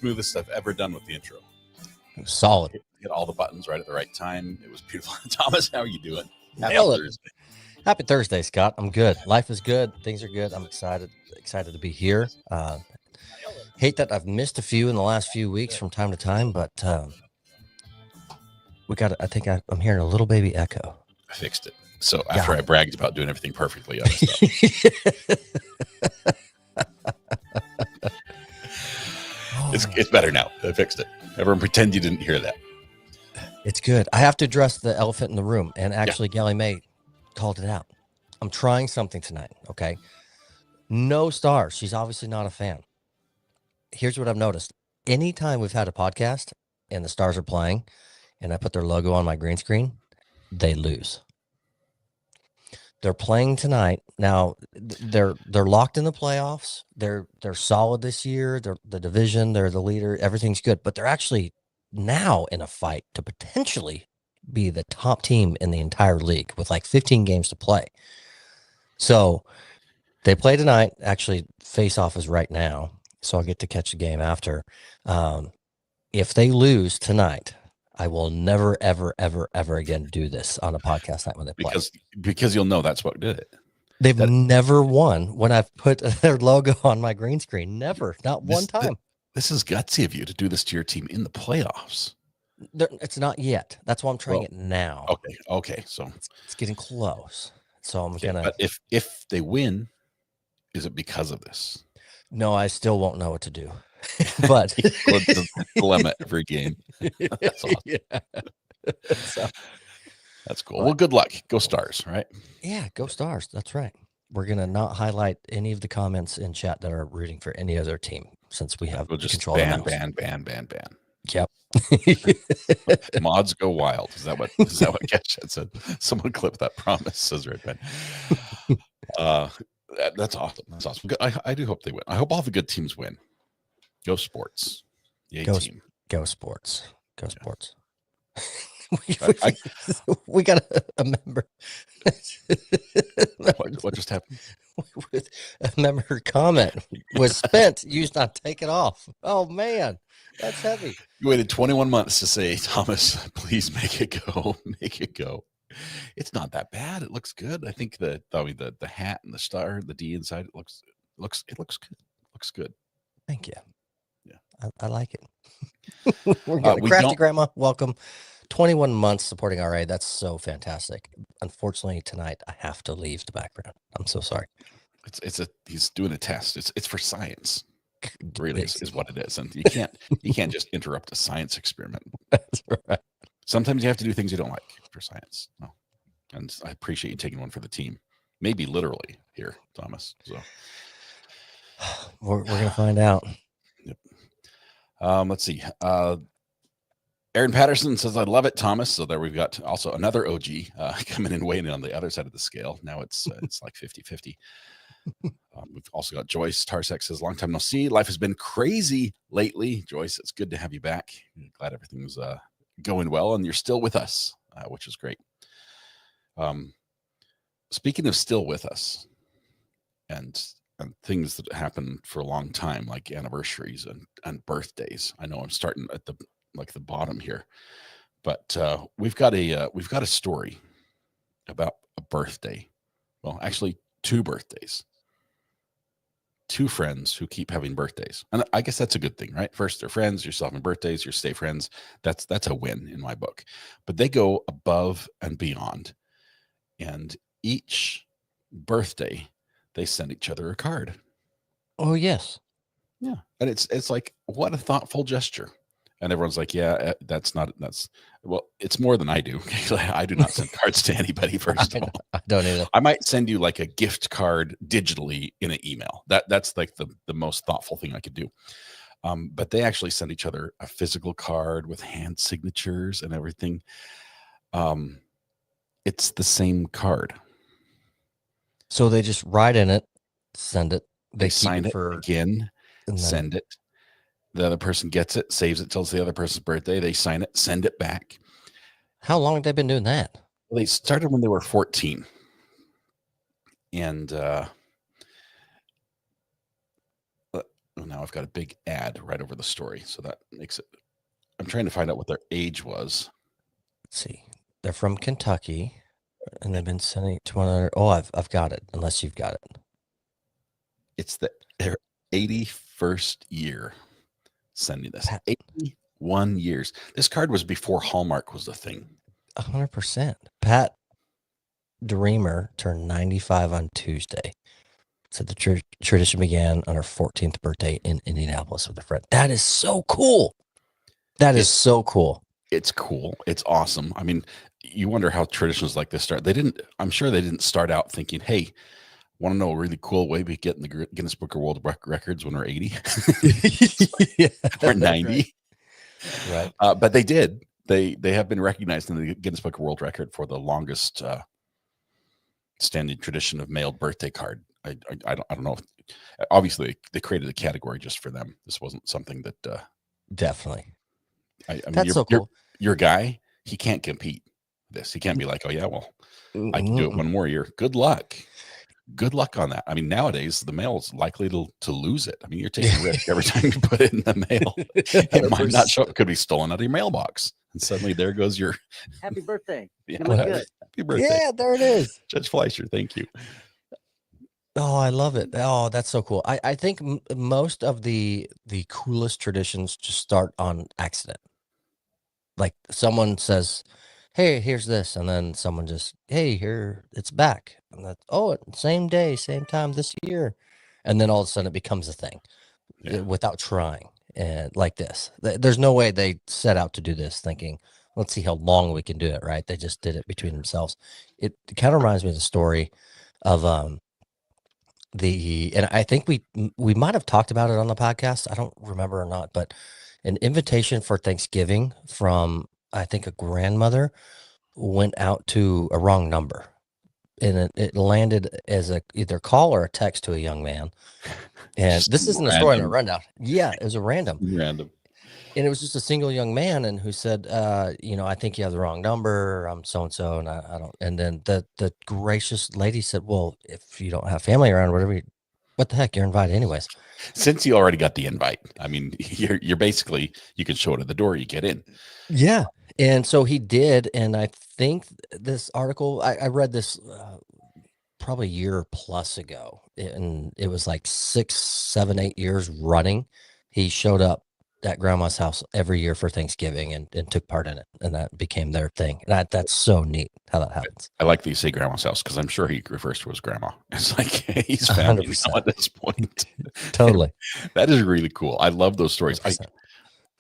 smoothest I've ever done with the intro. Solid. Hit all the buttons right at the right time. It was beautiful. Thomas, how are you doing? Nailed it. Thursday. Happy Thursday, Scott. I'm good. Life is good. Things are good. I'm excited to be here. Hate that I've missed a few in the last few weeks from time to time, but I think I'm hearing a little baby echo. I fixed it. So after I bragged about doing everything perfectly, I stopped. It's better now. I fixed it. Everyone pretend you didn't hear that. It's good. I have to address the elephant in the room, and actually, Gally May called it out. I'm trying something tonight, okay? No stars. She's obviously not a fan. Here's what I've noticed. Anytime we've had a podcast and the stars are playing and I put their logo on my green screen, they lose. They're playing tonight. Now they're locked in the playoffs. They're solid this year. They're the division. They're the leader. Everything's good, but they're actually now in a fight to potentially be the top team in the entire league with like 15 games to play. So they play tonight. Actually, face-off is right now, so I'll get to catch the game after. If they lose tonight, I will never, ever, ever, ever again do this on a podcast night when they play. Because you'll know that's what did it. They've never won when I've put their logo on my green screen. Never, not one time. This is gutsy of you to do this to your team in the playoffs. It's not yet. That's why I'm trying it now. Okay. So it's getting close. So I'm gonna. But if they win, is it because of this? No, I still won't know what to do. But the dilemma every game. That's awesome. Yeah. So, that's cool. Well, good luck. Go Stars, right? Yeah, go Stars. That's right. We're gonna not highlight any of the comments in chat that are rooting for any other team since we have control. Ban. Yep. Mods go wild. Is that what Keshet said? Someone clip that promise, says Red Ben. That's awesome. That's awesome. I do hope they win. I hope all the good teams win. Go Sports. Yay, team. Go Sports. Go Sports. We got a member. What just happened? A member comment was spent. Used not take it off. Oh man, that's heavy. You waited 21 months to say, Thomas, please make it go. Make it go. It's not that bad. It looks good. I think the hat and the star, the D inside, it looks good. Looks good. Thank you. Yeah, I like it. We're getting Crafty Grandma. Welcome. 21 months supporting RA. That's so fantastic. Unfortunately, tonight I have to leave the background. I'm so sorry. He's doing a test. It's for science. Really is what it is, and you can't just interrupt a science experiment. That's right. Sometimes you have to do things you don't like for science. No. And I appreciate you taking one for the team. Maybe literally here, Thomas. So we're gonna find out. Yep. Let's see. Aaron Patterson says, I love it, Thomas. So there we've got also another OG coming in weighing in on the other side of the scale. Now it's like 50-50. We've also got Joyce Tarsek says, long time no see. Life has been crazy lately. Joyce, it's good to have you back. Glad everything's going well and you're still with us, which is great. Speaking of still with us and things that happen for a long time, like anniversaries and birthdays. I know I'm starting at the bottom here, but we've got a story about a birthday. Well, actually 2 birthdays. 2 friends who keep having birthdays. And I guess that's a good thing, right? First, they're friends, you're still having birthdays, you stay friends. That's a win in my book. But they go above and beyond. And each birthday, they send each other a card. Oh, yes. Yeah. And it's like, what a thoughtful gesture. And everyone's like, yeah, well, it's more than I do. I do not send cards to anybody, first of all. I don't either. I might send you like a gift card digitally in an email. That's like the most thoughtful thing I could do. But they actually send each other a physical card with hand signatures and everything. It's the same card. So they just write in it, send it. They sign it again, send it. The other person gets it, saves it till it's the other person's birthday. They sign it, send it back. How long have they been doing that? Well, they started when they were 14. And now I've got a big ad right over the story, so that makes it. I'm trying to find out what their age was. Let's see. They're from Kentucky, and they've been sending it to one another. Oh, I've got it. Unless you've got it. It's their 81st year sending this. Pat. 81 years. This card was before Hallmark was the thing. 100%. Pat Dreamer turned 95 on Tuesday. Said the tradition began on her 14th birthday in Indianapolis with a friend. That is so cool. That is so cool. It's cool. It's awesome. I mean, you wonder how traditions like this start. I'm sure they didn't start out thinking, hey, want to know a really cool way we get in the Guinness Book of World Records when we're 80 Yeah, or 90. Right. But they did. They have been recognized in the Guinness Book of World Record for the longest standing tradition of mailed birthday card. I don't know. Obviously, they created a category just for them. This wasn't something that definitely. I mean, that's so cool. Your guy, he can't compete this. He can't be like, oh yeah, well, I can do it one more year. Good luck. Good luck on that. I mean, nowadays the mail is likely to lose it. I mean, you're taking a risk every time you put it in the mail. It might not show up. It could be stolen out of your mailbox, and suddenly there goes your happy birthday. Yeah, you look good. Happy birthday. Yeah, there it is. Judge Fleischer, thank you. Oh, I love it. Oh, that's so cool. I think most of the coolest traditions just start on accident. Like someone says, hey, here's this. And then someone just, hey, here, it's back. And that's, oh, same day, same time this year. And then all of a sudden it becomes a thing without trying. And like this, there's no way they set out to do this thinking, let's see how long we can do it. Right. They just did it between themselves. It kind of reminds me of the story of, and I think we might have talked about it on the podcast. I don't remember or not, but an invitation for Thanksgiving from, I think, a grandmother went out to a wrong number, and it landed as either call or a text to a young man. And this isn't a story in a rundown. Yeah, it was a random. And it was just a single young man, and who said, I think you have the wrong number. I'm so-and-so, and I don't. And then the gracious lady said, well, if you don't have family around, what the heck, you're invited anyways. Since you already got the invite, I mean, you're basically, you can show it at the door, you get in. Yeah. And so he did. And I think this article, I read this probably a year plus ago, and it was like 6, 7, 8 years running. He showed up at grandma's house every year for Thanksgiving and took part in it, and that became their thing. And that's so neat how that happens. I like that you say grandma's house, because I'm sure he refers to his grandma. It's like he's family now at this point. Totally. That is really cool. I love those stories.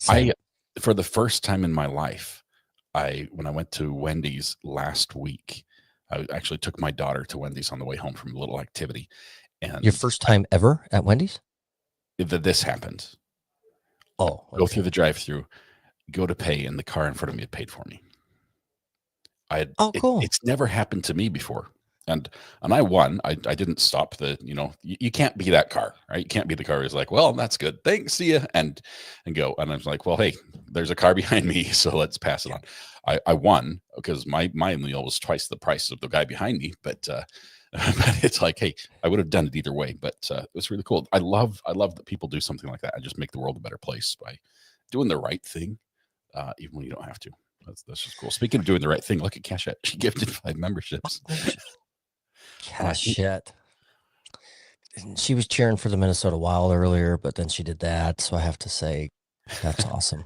I for the first time in my life, when I went to Wendy's last week, I actually took my daughter to Wendy's on the way home from a little activity. And your first time ever at Wendy's? This happened. Oh, okay. Go through the drive-through, go to pay, and the car in front of me had paid for me. Cool. It's never happened to me before. And I won. I didn't stop you can't be that car, right? You can't be the car who's like, well, that's good. Thanks. See ya. And go. And I was like, well, hey, there's a car behind me, so let's pass it on. I won because my meal was twice the price of the guy behind me. But it's like, hey, I would have done it either way. But it was really cool. I love that people do something like that. I just make the world a better place by doing the right thing, even when you don't have to. That's just cool. Speaking of doing the right thing, look at Cashette. She gifted 5 memberships. Cashette. She was cheering for the Minnesota Wild earlier, but then she did that. So I have to say that's awesome.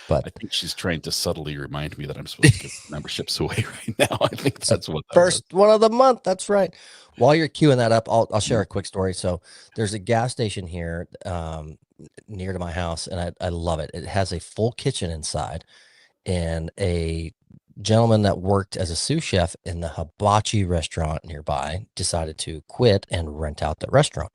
But I think she's trying to subtly remind me that I'm supposed to give memberships away right now. I think that's what first one of the month. That's right. While you're queuing that up, I'll share a quick story. So there's a gas station here near to my house, and I love it. It has a full kitchen inside, and a gentleman that worked as a sous chef in the hibachi restaurant nearby decided to quit and rent out the restaurant.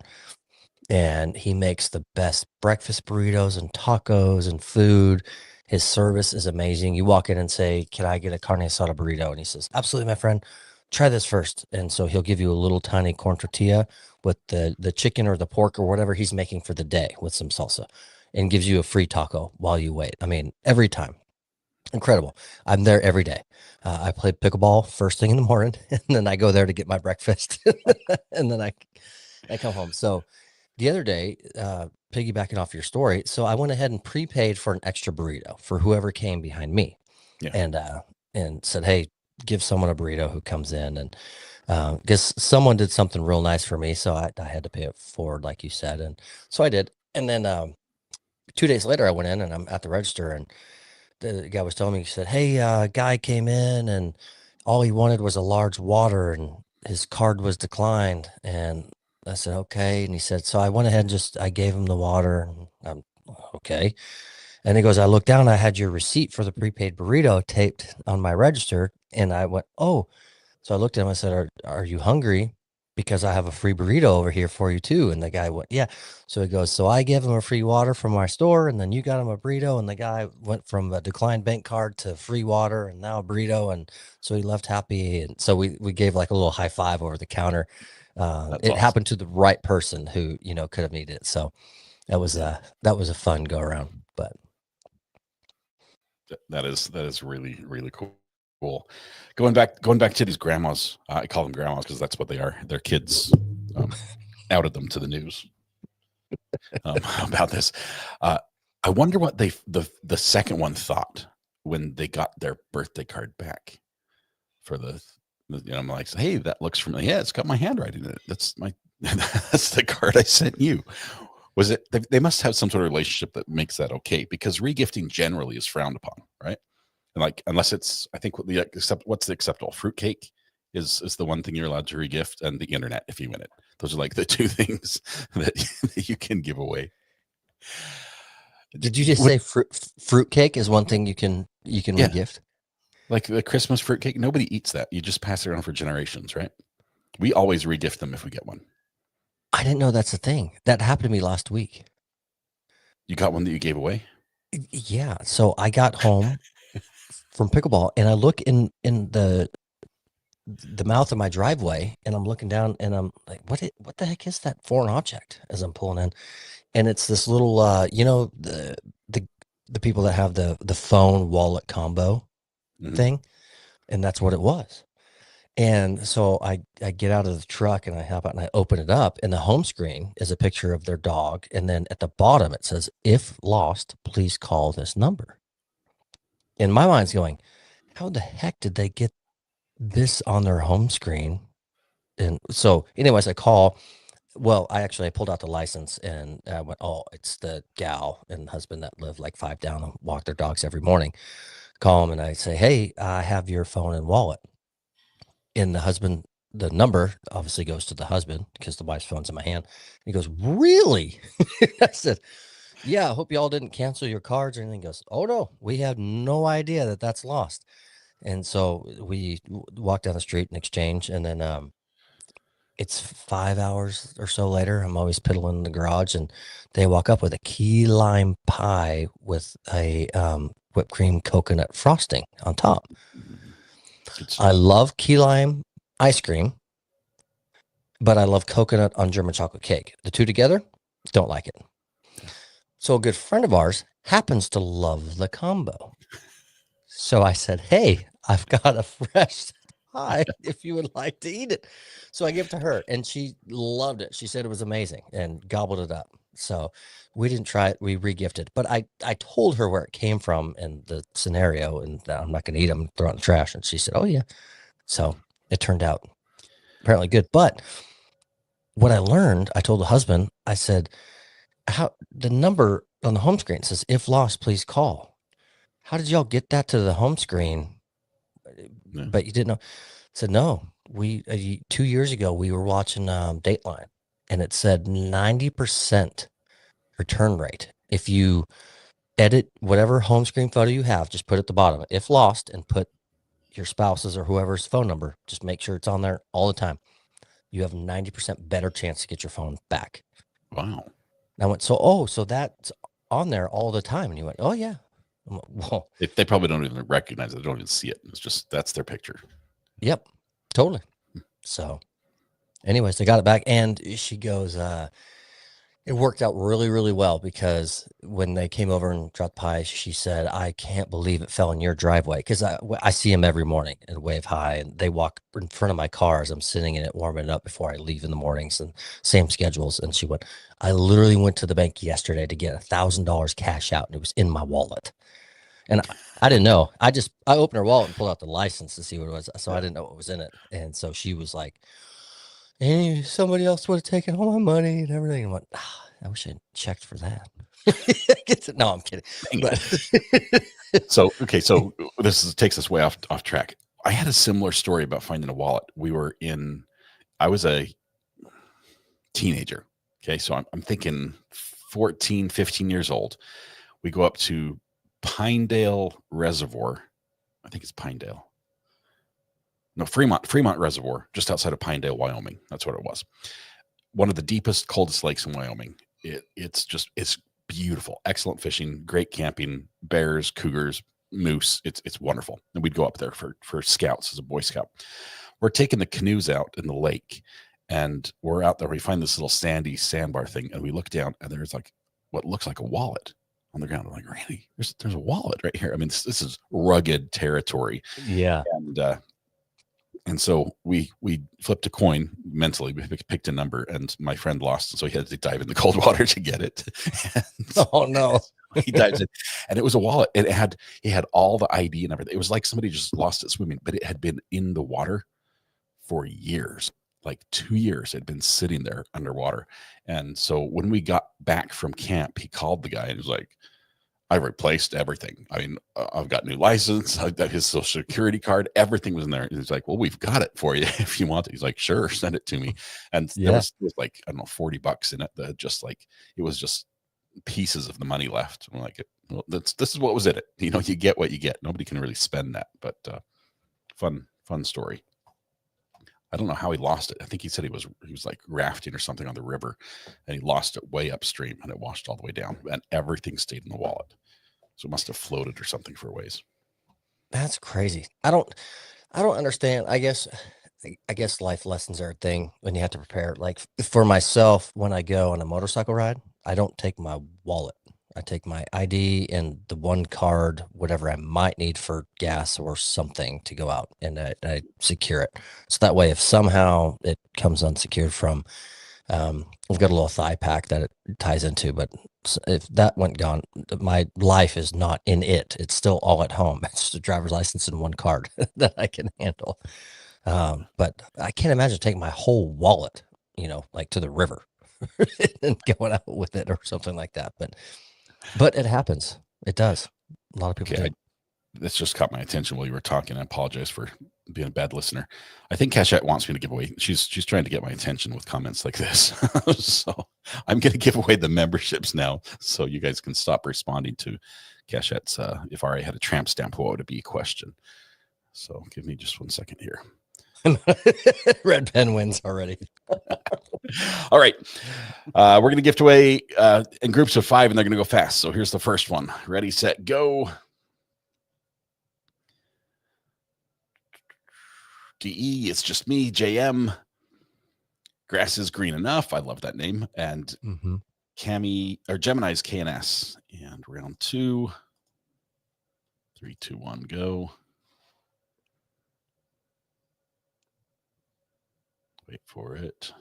And he makes the best breakfast burritos and tacos and food. His service is amazing. You walk in and say, can I get a carne asada burrito? And he says, absolutely, my friend. Try this first. And so he'll give you a little tiny corn tortilla with the chicken or the pork or whatever he's making for the day with some salsa, and gives you a free taco while you wait. I mean, every time. Incredible. I'm there every day. I play pickleball first thing in the morning, and then I go there to get my breakfast, and then I come home. So the other day, piggybacking off your story, so I went ahead and prepaid for an extra burrito for whoever came behind me, Yeah. and said, "Hey, give someone a burrito who comes in," and because someone did something real nice for me, so I had to pay it forward, like you said, and so I did. And then 2 days later, I went in and I'm at the register, and the guy was telling me, he said, "Hey, guy came in and all he wanted was a large water and his card was declined." And I said, "Okay." And he said, "So I went ahead and I gave him the water." And I'm okay. And he goes, "I looked down, I had your receipt for the prepaid burrito taped on my register." And I went, "Oh." So I looked at him, I said, are you hungry? Because I have a free burrito over here for you too. And the guy went, "Yeah." So he goes, "So I gave him a free water from my store, and then you got him a burrito." And the guy went from a declined bank card to free water and now a burrito. And so he left happy. And so we gave like a little high five over the counter. That's It awesome. happened to the right person who, could have needed it. So that was a fun go around. But that is really, really cool. Going back to these grandmas, I call them grandmas because that's what they are. Their kids outed them to the news about this. I wonder what the second one thought when they got their birthday card back for I'm like, "Hey, that looks familiar. Yeah, it's got my handwriting in it. That's my that's the card I sent you." Was it? They must have some sort of relationship that makes that okay, because regifting generally is frowned upon, right? And like, unless it's, I think what's the acceptable fruitcake is the one thing you're allowed to regift, and the internet if you win it. Those are like the two things that you can give away. did you just What? say fruitcake is one thing you can Yeah, regift? like the Christmas fruitcake. Nobody eats that. You just pass it around for generations, right? We always regift them if we get one. I didn't know that's a thing. That happened to me last week. You got one that you gave away? Yeah. So I got home from pickleball and I look in the mouth of my driveway and I'm looking down and I'm like, what the heck is that foreign object as I'm pulling in? And it's this little the people that have the phone wallet combo thing, and that's what it was. And so I get out of the truck and I hop out and I open it up, and the home screen is a picture of their dog. And then at the bottom, it says, "If lost, please call this number." And my mind's going, how the heck did they get this on their home screen? And so anyways, I call. Well, I pulled out the license and I went, "Oh, it's the gal and husband that live like 5 down and walk their dogs every morning." Call them and I say, "Hey, I have your phone and wallet." And the number obviously goes to the husband because the wife's phone's in my hand. He goes, "Really?" I said, "Yeah, I hope y'all didn't cancel your cards or anything." He goes, "Oh no, we have no idea that that's lost." And so we walk down the street and exchange. And then it's 5 hours or so later. I'm always piddling in the garage, and they walk up with a key lime pie with a whipped cream coconut frosting on top. I love key lime ice cream, but I love coconut on German chocolate cake. The two together, don't like it. So a good friend of ours happens to love the combo. So I said, "Hey, I've got a fresh pie if you would like to eat it." So I gave it to her and she loved it. She said it was amazing and gobbled it up. So we didn't try it. We regifted, but I told her where it came from and the scenario, and I'm not going to eat them, throw it in the trash. And she said, "Oh yeah." So it turned out apparently good. But what I learned, I told the husband, I said, "How the number on the home screen says, 'If lost, please call.' How did y'all get that to the home screen? But you didn't know." I said, "No, we 2 years ago, we were watching Dateline, and it said 90% return rate. If you edit whatever home screen photo you have, just put at the bottom, 'If lost,' and put your spouse's or whoever's phone number. Just make sure it's on there all the time. You have 90% better chance to get your phone back." Wow. And I went, so that's on there all the time. And he went, "Oh yeah." I'm like, well, They probably don't even recognize it. They don't even see it. It's just, that's their picture. yep, totally. So anyways, they got it back. And she goes, It worked out really, really well because when they came over and dropped pies, she said, "I can't believe it fell in your driveway." Because I see them every morning and wave hi, and they walk in front of my car as I'm sitting in it, warming it up before I leave in the mornings, and same schedules. And she went, "I literally went to the bank yesterday to get $1,000 cash out, and it was in my wallet." And I didn't know. I opened her wallet and pulled out the license to see what it was, so I didn't know what was in it. And so she was like, "Hey, somebody else would have taken all my money and everything." I'm like, I wish I checked for that. No, I'm kidding. But So this takes us way off track. I had a similar story about finding a wallet. I was a teenager. Okay, so I'm thinking 14, 15 years old. We go up to Pinedale Reservoir. I think it's Pinedale. No, Fremont Reservoir, just outside of Pinedale, Wyoming. That's what it was. One of the deepest, coldest lakes in Wyoming. It's beautiful, excellent fishing, great camping, bears, cougars, moose. It's wonderful. And we'd go up there for scouts as a Boy Scout. We're taking the canoes out in the lake, and we're out there. We find this little sandy sandbar thing, and we look down, and there's like what looks like a wallet on the ground. I'm like, really? There's a wallet right here. I mean, this is rugged territory. yeah. And so we flipped a coin mentally. We picked a number, and my friend lost, and so he had to dive in the cold water to get it. Oh no! He dives in, and it was a wallet. It had all the ID and everything. It was like somebody just lost it swimming, but it had been in the water for years, like 2 years. It had been sitting there underwater. And so when we got back from camp, he called the guy and was like, "I replaced everything. I mean, I've got new license. I've got his social security card. Everything was in there." And he's like, "Well, we've got it for you if you want it." He's like, "Sure, send it to me." And there was like, I don't know, $40 in it. That just like, it was just pieces of the money left. I'm like, well, this is what was in it. You know, you get what you get. Nobody can really spend that, but fun story. I don't know how he lost it. I think he said he was like rafting or something on the river, and he lost it way upstream, and it washed all the way down, and everything stayed in the wallet. So it must have floated or something for a ways. That's crazy. I don't understand. I guess life lessons are a thing when you have to prepare. Like for myself, when I go on a motorcycle ride, I don't take my wallet. I take my ID and the one card, whatever I might need for gas or something to go out, and I secure it. So that way, if somehow it comes unsecured from, I've got a little thigh pack that it ties into, but if that went gone, my life is not in it. It's still all at home. It's just a driver's license and one card that I can handle. But I can't imagine taking my whole wallet, like to the river and going out with it or something like that. But it happens. It does. A lot of people do. This just caught my attention while you were talking. I apologize for being a bad listener. I think Cachette wants me to give away. She's trying to get my attention with comments like this. So I'm going to give away the memberships now, so you guys can stop responding to Cachette's "if RA had a tramp stamp, what would it be?" question. So give me just 1 second here. Red pen wins already. All right. We're going to gift away in groups of 5, and they're going to go fast. So here's the first one. Ready, set, go. DE, it's just me. JM, grass is green enough. I love that name. And Cami, or Gemini's KNS. And round 2. 3, 2, 1, go. Wait for it.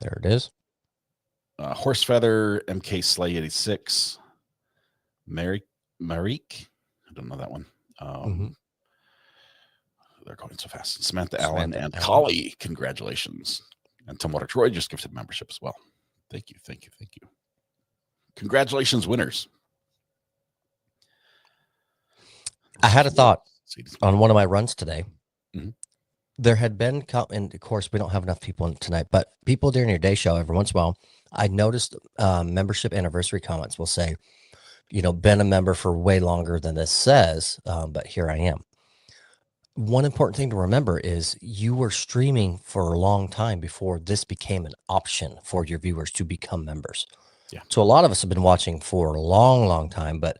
There it is. Horse Feather, MK Slay 86. Marik. I don't know that one. They're going so fast. Samantha Allen and Collie, congratulations. And Tom Troy just gifted membership as well. Thank you. Congratulations, winners. I had a thought on one of my runs today. There had been, and of course, we don't have enough people tonight, but people during your day show, every once in a while, I noticed membership anniversary comments will say, been a member for way longer than this says, but here I am. One important thing to remember is you were streaming for a long time before this became an option for your viewers to become members. Yeah. So a lot of us have been watching for a long, long time, but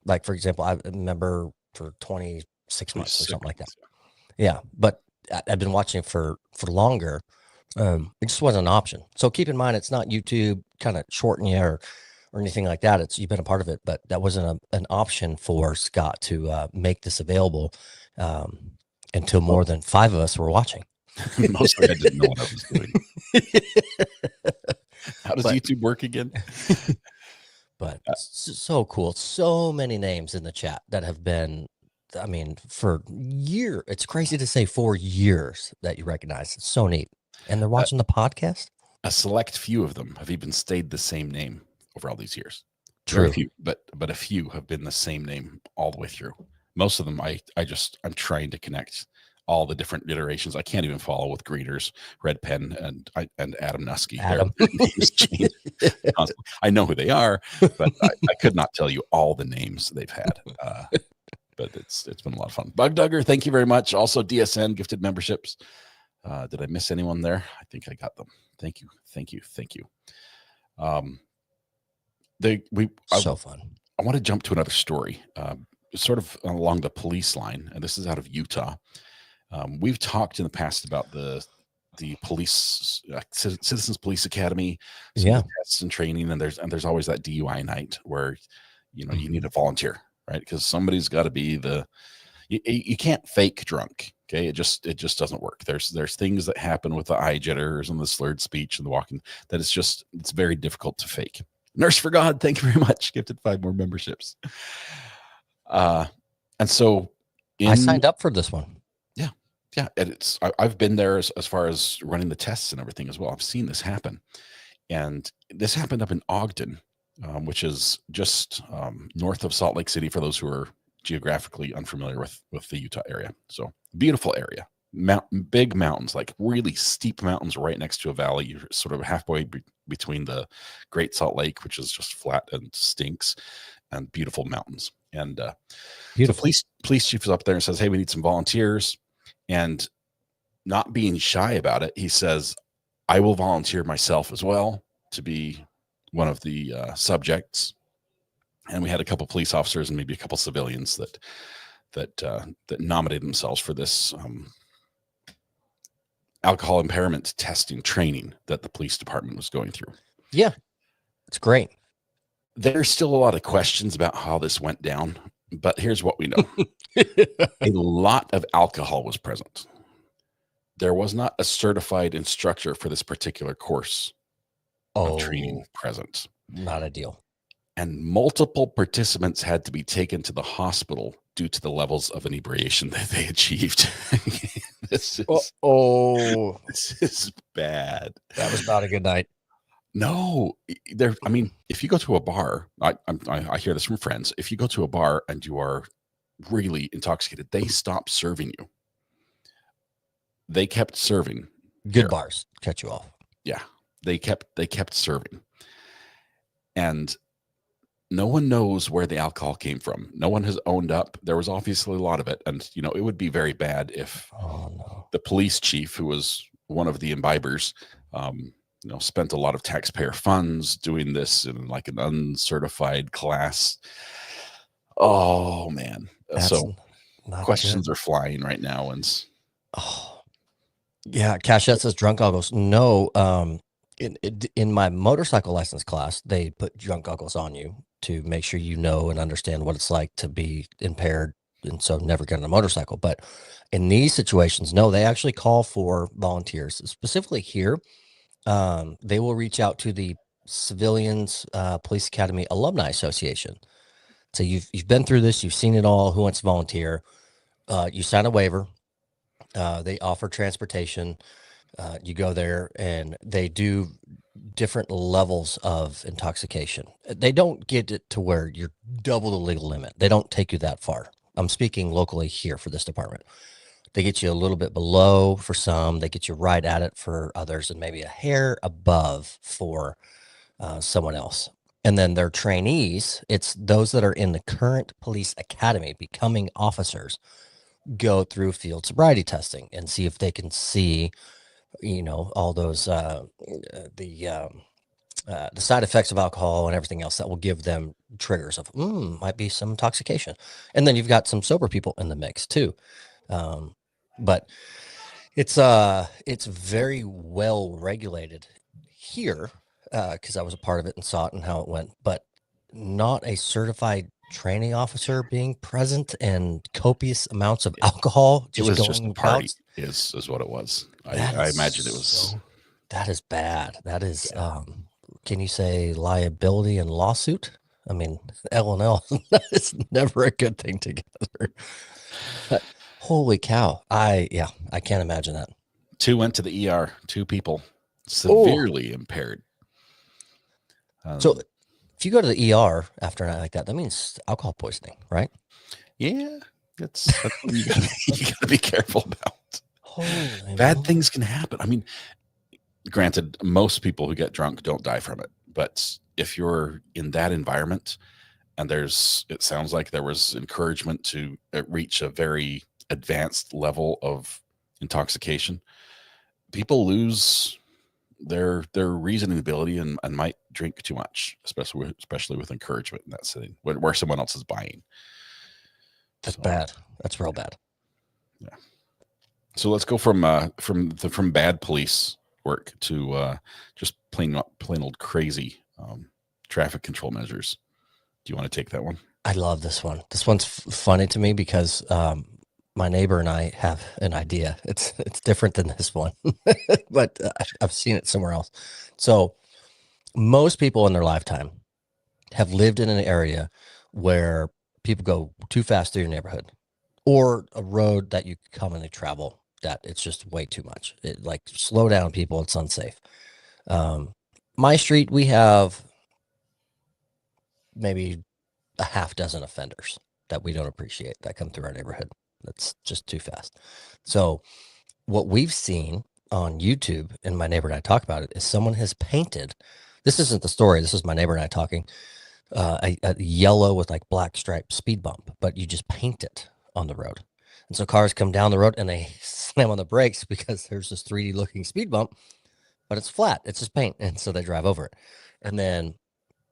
like, for example, I remember for 26 months or something like that. Yeah. But I've been watching for longer It just wasn't an option. So keep in mind, it's not YouTube kind of shorting you or anything like that. It's you've been a part of it, but that wasn't an option for Scott to make this available until more than 5 of us were watching. Mostly I didn't know what I was doing. How does YouTube work again? But so cool. So many names in the chat that have been, I mean, for years. It's crazy to say 4 years that you recognize. It's so neat. And they're watching the podcast? A select few of them have even stayed the same name over all these years. True. Very few, but a few have been the same name all the way through. Most of them, I'm trying to connect all the different iterations. I can't even follow with Greeters, Red Pen, and Adam Nusky. Adam. I know who they are, but I could not tell you all the names they've had. But it's been a lot of fun. Bug Dugger, thank you very much. Also, DSN gifted memberships. Did I miss anyone there? I think I got them. Thank you. So fun. I want to jump to another story, sort of along the police line, and this is out of Utah. We've talked in the past about the police, Citizens Police Academy, tests and training, and there's always that DUI night where you need a volunteer, right? Because somebody's got to be you can't fake drunk. Okay, it just doesn't work. There's things that happen with the eye jitters and the slurred speech and the walking that it's very difficult to fake. Nurse for God, thank you very much. Gifted 5 more memberships. And so I signed up for this one. Yeah, and I've been there as far as running the tests and everything as well. I've seen this happen, and this happened up in Ogden, which is just north of Salt Lake City for those who are geographically unfamiliar with the Utah area. So beautiful area, big mountains, like really steep mountains right next to a valley. You're sort of halfway between the Great Salt Lake, which is just flat and stinks, and beautiful mountains. And the police chief is up there and says, "Hey, we need some volunteers." And not being shy about it, he says, "I will volunteer myself as well to be one of the subjects." And we had a couple police officers and maybe a couple civilians that nominated themselves for this alcohol impairment testing training that the police department was going through. Yeah, it's great. There's still a lot of questions about how this went down, but here's what we know. A lot of alcohol was present. There was not a certified instructor for this particular course of training present. Not ideal. And multiple participants had to be taken to the hospital due to the levels of inebriation that they achieved. This is bad. That was not a good night. No, I mean, if you go to a bar, I hear this from friends. If you go to a bar and you are really intoxicated, they stop serving you. They kept serving. Good bars cut you off. Yeah, they kept serving, and no one knows where the alcohol came from. No one has owned up. There was obviously a lot of it, and it would be very bad if the police chief, who was one of the imbibers, spent a lot of taxpayer funds doing this in like an uncertified class. Oh man. So questions are flying right now. And yeah, Cashette says drunk goggles. No, in my motorcycle license class, they put drunk goggles on you to make sure you know and understand what it's like to be impaired, and so never get on a motorcycle. But in these situations, no, they actually call for volunteers. Specifically here, they will reach out to the Civilians Police Academy Alumni Association. So you've been through this, you've seen it all. Who wants to volunteer? You sign a waiver. They offer transportation. You go there, and they do different levels of intoxication. They don't get it to where you're double the legal limit. They don't take you that far. I'm speaking locally here for this department. They get you a little bit below for some. They get you right at it for others, and maybe a hair above for someone else. And then their trainees, it's those that are in the current police academy becoming officers, go through field sobriety testing and see if they can see, all those the side effects of alcohol and everything else that will give them triggers of might be some intoxication. And then you've got some sober people in the mix too. But It's very well regulated here, because I was a part of it and saw it and how it went, but not a certified training officer being present and copious amounts of alcohol It just was just a going party, out. is what it was. That I is imagine it was. that is bad. That is, Yeah. can you say liability and lawsuit? I mean, L&L is never a good thing together. But holy cow. I can't imagine that. 2 went to the ER, 2 people Oh, severely impaired. so if you go to the ER after a night like that, that means alcohol poisoning, right? Yeah, that's what you gotta be careful about. Holy Bad moly. things can happen. I mean, granted, most people who get drunk don't die from it, but if you're in that environment and it sounds like there was encouragement to reach a very advanced level of intoxication, people lose their reasoning ability and might drink too much, especially with encouragement in that setting where someone else is buying. That's So bad. That's real bad. yeah. So let's go from bad police work to just plain old crazy traffic control measures. Do you want to take that one? I love this one. This one's funny to me because my neighbor and I have an idea. It's different than this one, but I've seen it somewhere else. So most people in their lifetime have lived in an area where people go too fast through your neighborhood, or a road that you commonly travel that it's just way too much. Like, slow down, people. It's unsafe. My street, we have maybe a half dozen offenders that we don't appreciate that come through our neighborhood. That's just too fast. So what we've seen on YouTube, and my neighbor and I talk about it, is someone has painted. This isn't the story. This is my neighbor and I talking. A yellow with like black striped speed bump, but you just paint it on the road. And so cars come down the road and they slam on the brakes because there's this 3D looking speed bump, but it's flat. It's just paint. And so they drive over it. And then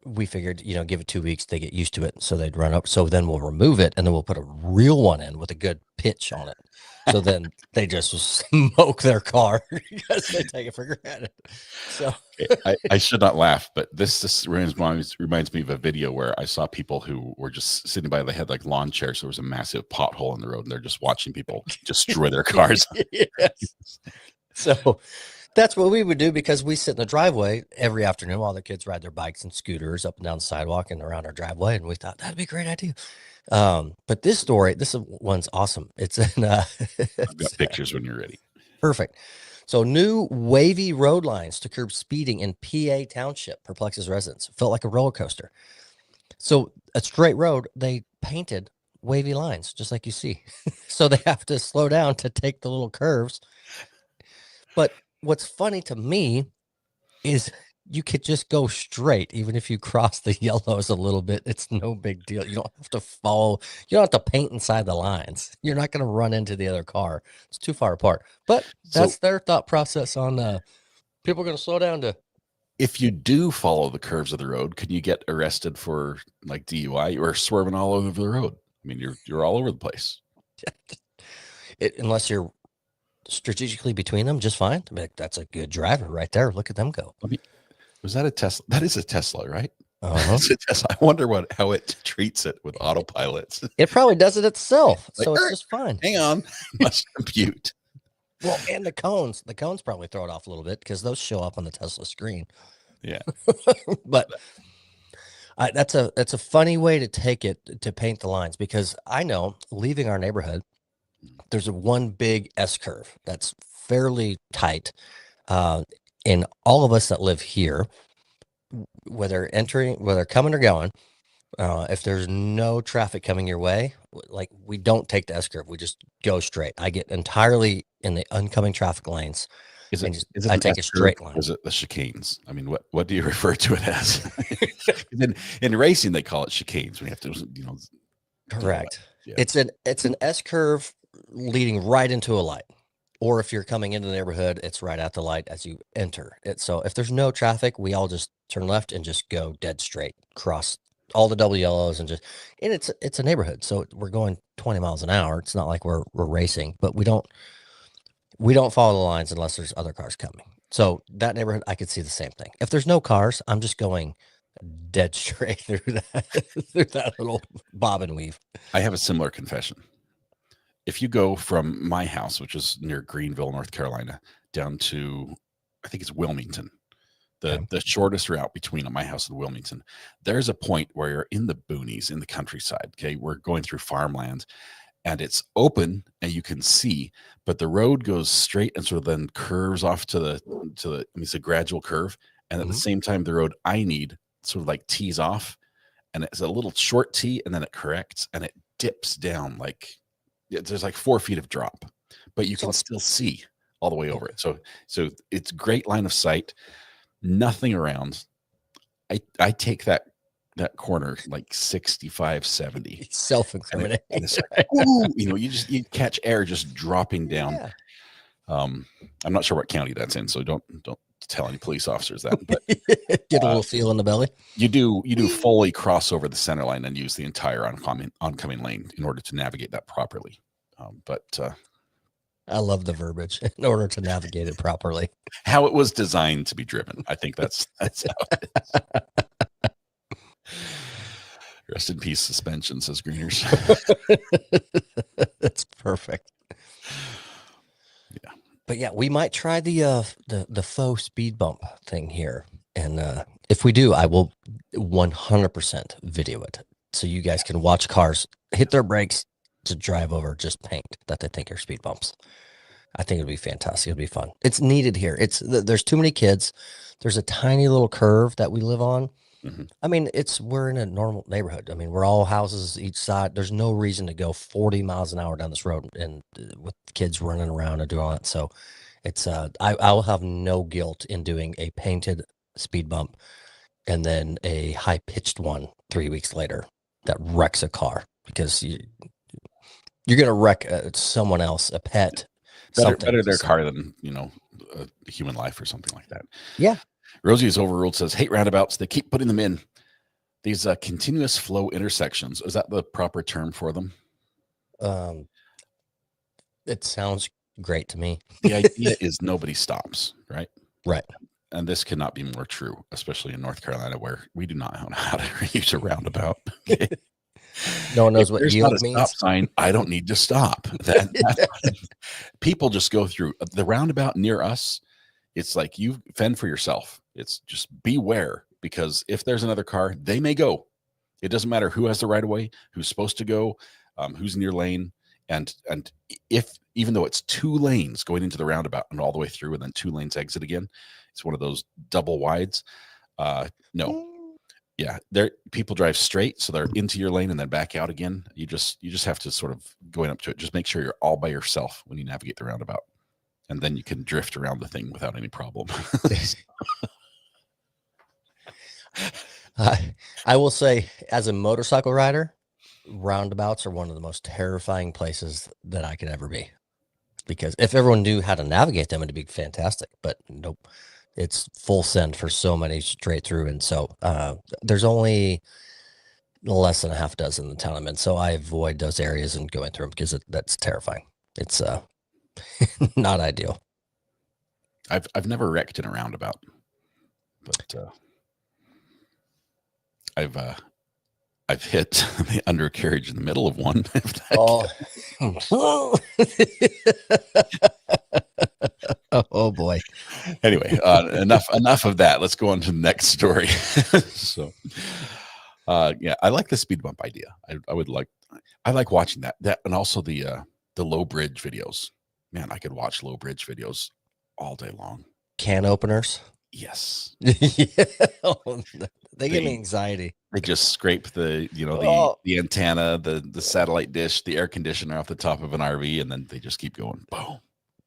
we figured, give it 2 weeks, they get used to it. So they'd run up. So then we'll remove it and then we'll put a real one in with a good pitch on it. So then they just smoke their car because they take it for granted. So I should not laugh, but this reminds me of a video where I saw people who were just sitting by. They had like lawn chairs. So there was a massive pothole in the road, and they're just watching people destroy their cars. Yes. So that's what we would do, because we sit in the driveway every afternoon while the kids ride their bikes and scooters up and down the sidewalk and around our driveway. And we thought that'd be a great idea. But this one's awesome. It's in, I've got pictures when you're ready. Perfect. So new wavy road lines to curb speeding in PA Township perplexes residents. Felt like a roller coaster. So a straight road, they painted wavy lines, just like you see. So they have to slow down to take the little curves. But what's funny to me is you could just go straight, even if you cross the yellows a little bit. It's no big deal. You don't have to follow. You don't have to paint inside the lines. You're not going to run into the other car. It's too far apart. But that's their thought process on people are going to slow down to. If you do follow the curves of the road, can you get arrested for like DUI or swerving all over the road? I mean, you're all over the place. Unless you're strategically between them, just fine. I mean, that's a good driver right there. Look at them go. I mean, was that a Tesla? That is a Tesla, right? Uh-huh. I wonder how it treats it with autopilots. It probably does it itself, Like, so it's just fine. Hang on, must compute. Well, and the cones probably throw it off a little bit because those show up on the Tesla screen. Yeah, but that's a funny way to take it, to paint the lines, because I know leaving our neighborhood, there's one big S curve that's fairly tight. And all of us that live here, whether coming or going, if there's no traffic coming your way, like, we don't take the S curve. We just go straight. I get entirely in the oncoming traffic lanes. I take a straight line. Is it the chicanes? I mean, what do you refer to it as? in racing, they call it chicanes. We have to, Correct. Yeah. It's an S curve leading right into a light. Or if you're coming into the neighborhood, it's right at the light as you enter it. So if there's no traffic, we all just turn left and just go dead straight, cross all the double yellows, and it's a neighborhood. So we're going 20 miles an hour. It's not like we're racing, but we don't We don't follow the lines unless there's other cars coming. So that neighborhood, I could see the same thing. If there's no cars, I'm just going dead straight through that little bob and weave. I have a similar confession. If you go from my house, which is near Greenville, North Carolina, down to, I think it's Wilmington, the shortest route between my house and Wilmington, there's a point where you're in the boonies, in the countryside. Okay, we're going through farmland, and it's open and you can see, but the road goes straight and sort of then curves off to the. I mean, it's a gradual curve, and at the same time, the road I need sort of like tees off, and it's a little short tee, and then it corrects and it dips down like there's like 4 feet of drop, but you can still see all the way over it. So it's great line of sight. Nothing around. I take that corner like 65, 70. Self-incriminating. Like, you catch air just dropping down. Yeah. I'm not sure what county that's in, so don't tell any police officers that. But get a little feel in the belly. You do fully cross over the center line and use the entire oncoming lane in order to navigate that properly. I love the verbiage, in order to navigate it properly. How it was designed to be driven. I think that's how it is. Rest in peace, suspension, says Greeners. That's perfect. Yeah. But yeah, we might try the faux speed bump thing here. And if we do, I will 100% video it. So you guys can watch cars hit their brakes to drive over just paint that they think are speed bumps. I think it'll be fantastic. It'll be fun. It's needed here. There's too many kids. There's a tiny little curve that we live on. Mm-hmm. I mean, we're in a normal neighborhood. I mean, we're all houses each side. There's no reason to go 40 miles an hour down this road and with kids running around and doing all that. So it's I will have no guilt in doing a painted speed bump and then a high pitched one 3 weeks later that wrecks a car, because you're going to wreck someone else, a pet. Better their car than, a human life or something like that. Yeah. Rosie is overruled, says, hate roundabouts. They keep putting them in. These continuous flow intersections. Is that the proper term for them? It sounds great to me. The idea is nobody stops, right? Right. And this cannot be more true, especially in North Carolina, where we do not know how to use a roundabout. Okay? No one knows what yield not a means. Stop sign. I don't need to stop. People just go through the roundabout near us. It's like you fend for yourself. It's just beware, because if there's another car, they may go. It doesn't matter who has the right of way, who's supposed to go, who's in your lane, and if even though it's 2 lanes going into the roundabout and all the way through, and then 2 lanes exit again, it's one of those double wides. No. Yeah, people drive straight, so they're into your lane and then back out again. You just have to sort of going up to it. Just make sure you're all by yourself when you navigate the roundabout, and then you can drift around the thing without any problem. I will say, as a motorcycle rider, roundabouts are one of the most terrifying places that I could ever be, because if everyone knew how to navigate them, it'd be fantastic. But nope. It's full send for so many straight through. And so there's only less than a half dozen in the town I'm in. So I avoid those areas and going through them, because that's terrifying. It's not ideal. I've never wrecked in a roundabout, but I've hit the undercarriage in the middle of one. Oh boy. Anyway, enough of that. Let's go on to the next story. So, yeah, I like the speed bump idea. I like watching that, and also the low bridge videos. Man, I could watch low bridge videos all day long. Can openers. Yes. Yeah. They give me anxiety. They just scrape the antenna, the satellite dish, the air conditioner off the top of an RV, and then they just keep going. Boom.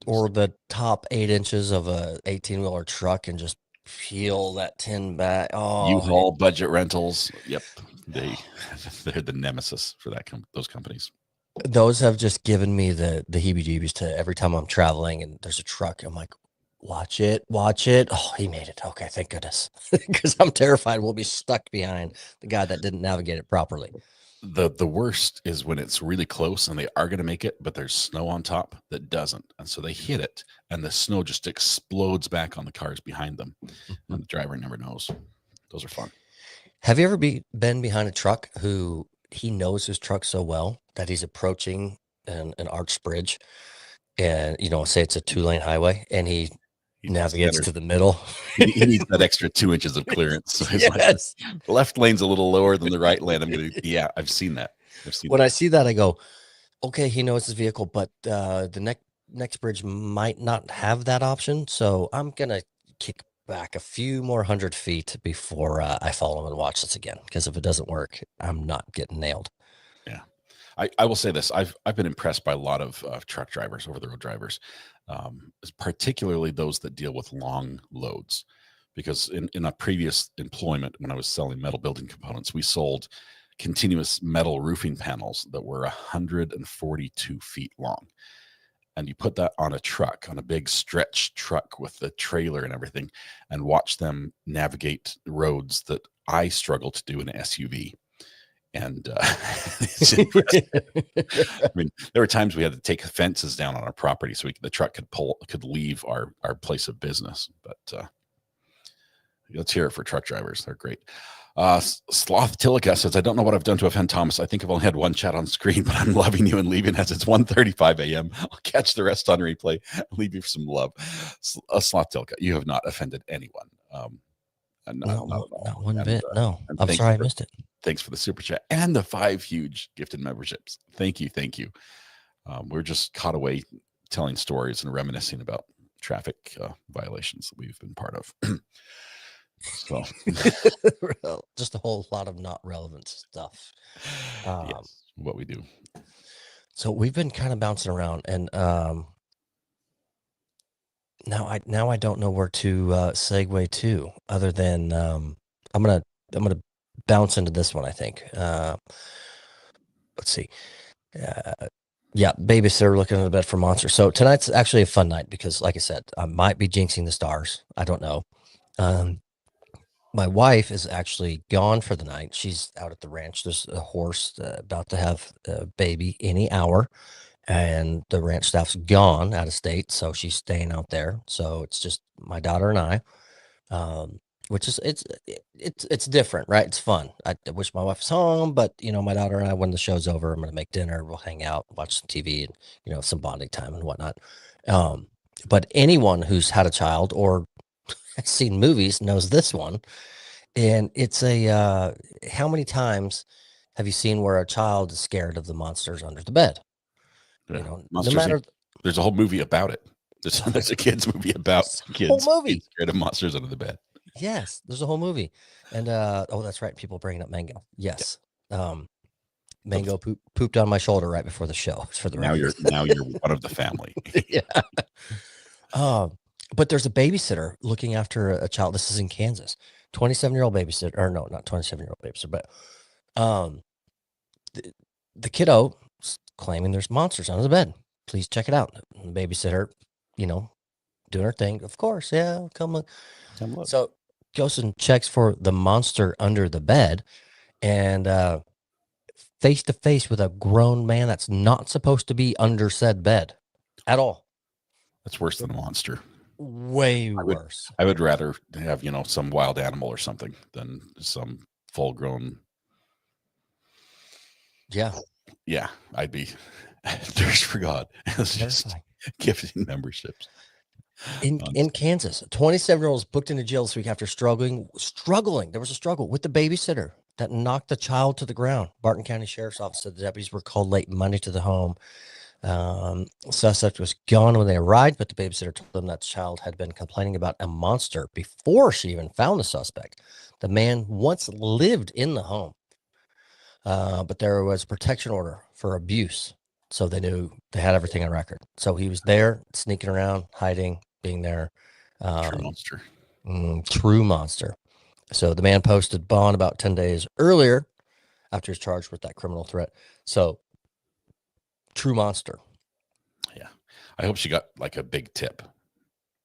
Or the top 8 inches of a 18-wheeler truck and just peel that tin back. Oh, U-Haul budget rentals. Yep. They're the nemesis for those companies. Those have just given me the heebie-jeebies to every time I'm traveling and there's a truck. I'm like, watch it. Oh, he made it. Okay, thank goodness. Because I'm terrified we'll be stuck behind the guy that didn't navigate it properly. The worst is when it's really close and they are going to make it, but there's snow on top that doesn't, and so they hit it, and the snow just explodes back on the cars behind them, and the driver never knows. Those are fun. Have you ever been behind a truck who he knows his truck so well that he's approaching an arched bridge, and say it's a 2-lane highway, and he navigates to the middle? He needs that extra 2 inches of clearance. So he's Yes. like, the left lane's a little lower than the right lane. Yeah, I've seen that. When I see that, I go, okay, he knows his vehicle, but the next bridge might not have that option. So I'm going to kick back a few more 100 feet before I follow him and watch this again. Because if it doesn't work, I'm not getting nailed. Yeah. I will say this. I've been impressed by a lot of truck drivers, over-the-road drivers, particularly those that deal with long loads. Because in a previous employment, when I was selling metal building components, we sold continuous metal roofing panels that were 142 feet long. And you put that on a truck, on a big stretch truck with the trailer and everything, and watch them navigate roads that I struggle to do in an SUV. And I mean, there were times we had to take fences down on our property so the truck could leave our place of business. But let's hear it for truck drivers. They're great. Sloth Tilica says, I don't know what I've done to offend Thomas. I think I've only had one chat on screen, but I'm loving you and leaving as it's 1:35 a.m. I'll catch the rest on replay and leave you for some love. Sloth Tilica, you have not offended anyone. Not one bit. No, I'm sorry I missed it. Thanks for the super chat and the 5 huge gifted memberships. Thank you. We're just caught away telling stories and reminiscing about traffic violations that we've been part of. So just a whole lot of not relevant stuff. Yes, what we do. So we've been kind of bouncing around, and now I don't know where to segue to, other than I'm gonna bounce into this one. I think. Let's see. Yeah, babysitter looking in the bed for monster. So tonight's actually a fun night because, like I said, I might be jinxing the stars. I don't know. My wife is actually gone for the night. She's out at the ranch. There's a horse about to have a baby any hour, and the ranch staff's gone out of state, so she's staying out there. So it's just my daughter and I, which is it's different, right? It's fun. I wish my wife was home, but my daughter and I, when the show's over, I'm gonna make dinner. We'll hang out, watch some TV, and some bonding time and whatnot. But anyone who's had a child or has seen movies knows this one. And it's how many times have you seen where a child is scared of the monsters under the bed? Yeah. No matter. There's a whole movie about it. There's a kids movie about kids being scared of monsters under the bed. Yes, there's a whole movie. And that's right. People bringing up Mango. Yes. Yeah. Mango pooped on my shoulder right before the show. For the now you're one of the family. Yeah. But there's a babysitter looking after a child. This is in Kansas. 27-year-old babysitter, or no, not 27-year-old babysitter, but the kiddo is claiming there's monsters under the bed. Please check it out. The babysitter, doing her thing. Of course, yeah, come look. So goes and checks for the monster under the bed, and face to face with a grown man that's not supposed to be under said bed at all. That's worse than a monster. Way worse. I would rather have, some wild animal or something than some full grown. Yeah. Yeah. I'd be thirst for God. It's just gifting memberships. In Kansas, 27-year-olds booked into jail this week after struggling. There was a struggle with the babysitter that knocked the child to the ground. Barton County Sheriff's Office said the deputies were called late Monday to the home. Suspect was gone when they arrived, but the babysitter told them that the child had been complaining about a monster before she even found the suspect. The man once lived in the home, but there was a protection order for abuse, so they knew they had everything on record. So he was there, sneaking around, hiding, being there. True monster. True monster. So the man posted bond about 10 days earlier after he was charged with that criminal threat. So true monster. Yeah. I hope she got like a big tip.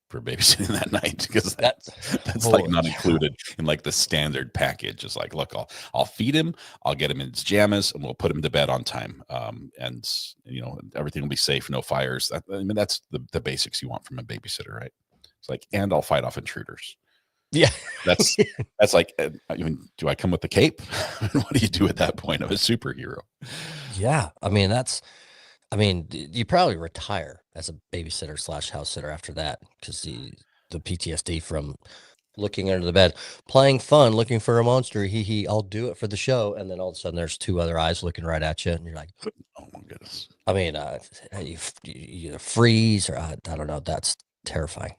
for babysitting that night, because That's that's oh, like not yeah. included in like the standard package. It's like, look, I'll feed him, I'll get him in his jammies, and we'll put him to bed on time. And you know, everything will be safe, no fires. I mean, that's the basics you want from a babysitter, right? It's like, and I'll fight off intruders. Yeah. That's like, I mean, do I come with the cape? What do you do at that point of a superhero? Yeah. I mean, you probably retire as a babysitter / house sitter after that, because the PTSD from looking under the bed, playing fun, looking for a monster. I'll do it for the show. And then all of a sudden there's two other eyes looking right at you. And you're like, Oh my goodness. I mean, you freeze, or I don't know. That's terrifying.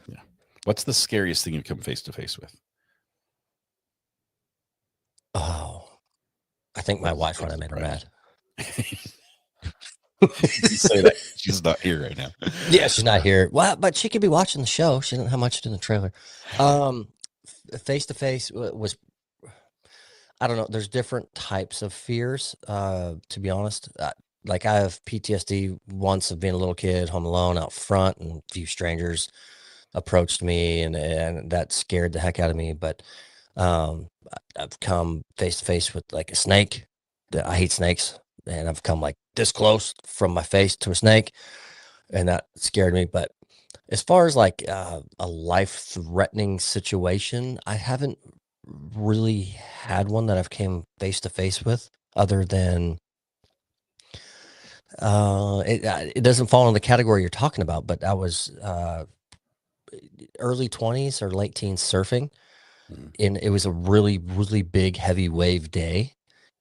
Yeah. What's the scariest thing you've come face to face with? Oh, I think my wife, when I made her mad. You say that she's not here right now. Yeah, she's not here. Well, but she could be watching the show. She didn't have much in the trailer. Face to face was, I don't know. There's different types of fears. To be honest, like I have PTSD once of being a little kid, home alone out front, and a few strangers approached me, and that scared the heck out of me. But I've come face to face with like a snake. I hate snakes, and I've come like this close from my face to a snake, and that scared me. But as far as like a life-threatening situation, I haven't really had one that I've came face to face with, other than it doesn't fall in the category you're talking about. But I was early 20s or late teens surfing, and it was a really, really big heavy wave day,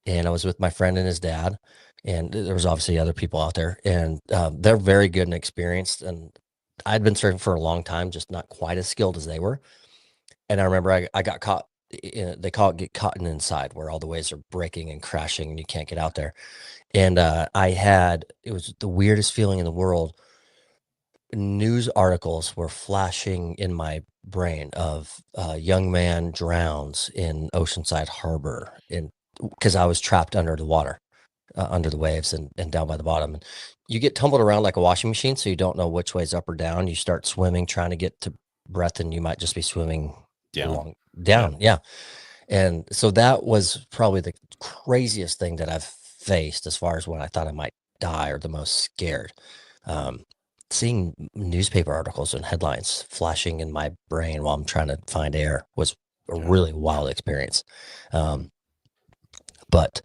and I was with my friend and his dad, and there was obviously other people out there, and they're very good and experienced, and I'd been surfing for a long time, just not quite as skilled as they were. And I remember I got caught they call it get caught in inside, where all the waves are breaking and crashing and you can't get out there. And it was the weirdest feeling in the world. News articles were flashing in my brain of a young man drowns in Oceanside Harbor, because I was trapped under the water, under the waves, and down by the bottom. And you get tumbled around like a washing machine, so you don't know which way's up or down. You start swimming, trying to get to breath, and you might just be swimming down. Yeah. And so that was probably the craziest thing that I've faced, as far as when I thought I might die, or the most scared. Seeing newspaper articles and headlines flashing in my brain while I'm trying to find air was a really wild experience. But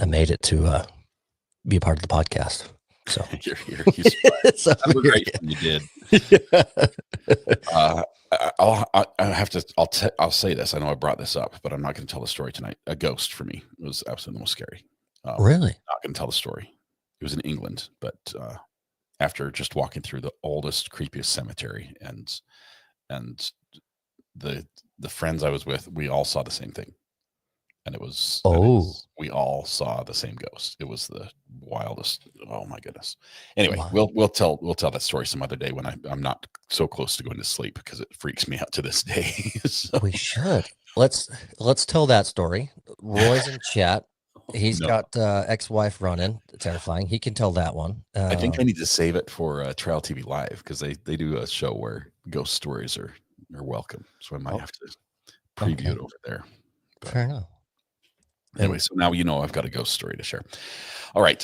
I made it to be a part of the podcast. So you're so great you did. I'll say this. I know I brought this up, but I'm not going to tell the story tonight. A ghost for me was absolutely the most scary. Really? Not going to tell the story. It was in England, but after just walking through the oldest, creepiest cemetery, and the friends I was with, we all saw the same thing. And we all saw the same ghost. It was the wildest. Oh my goodness. Anyway, wow. we'll tell that story some other day when I'm not so close to going to sleep, because it freaks me out to this day. So. We should. Let's tell that story. Roy's in chat. He's got ex-wife running. Terrifying. He can tell that one. I think I need to save it for Trial TV Live, because they do a show where ghost stories are welcome. So I might have to preview it over there. But fair enough. Anyway, so now I've got a ghost story to share. All right.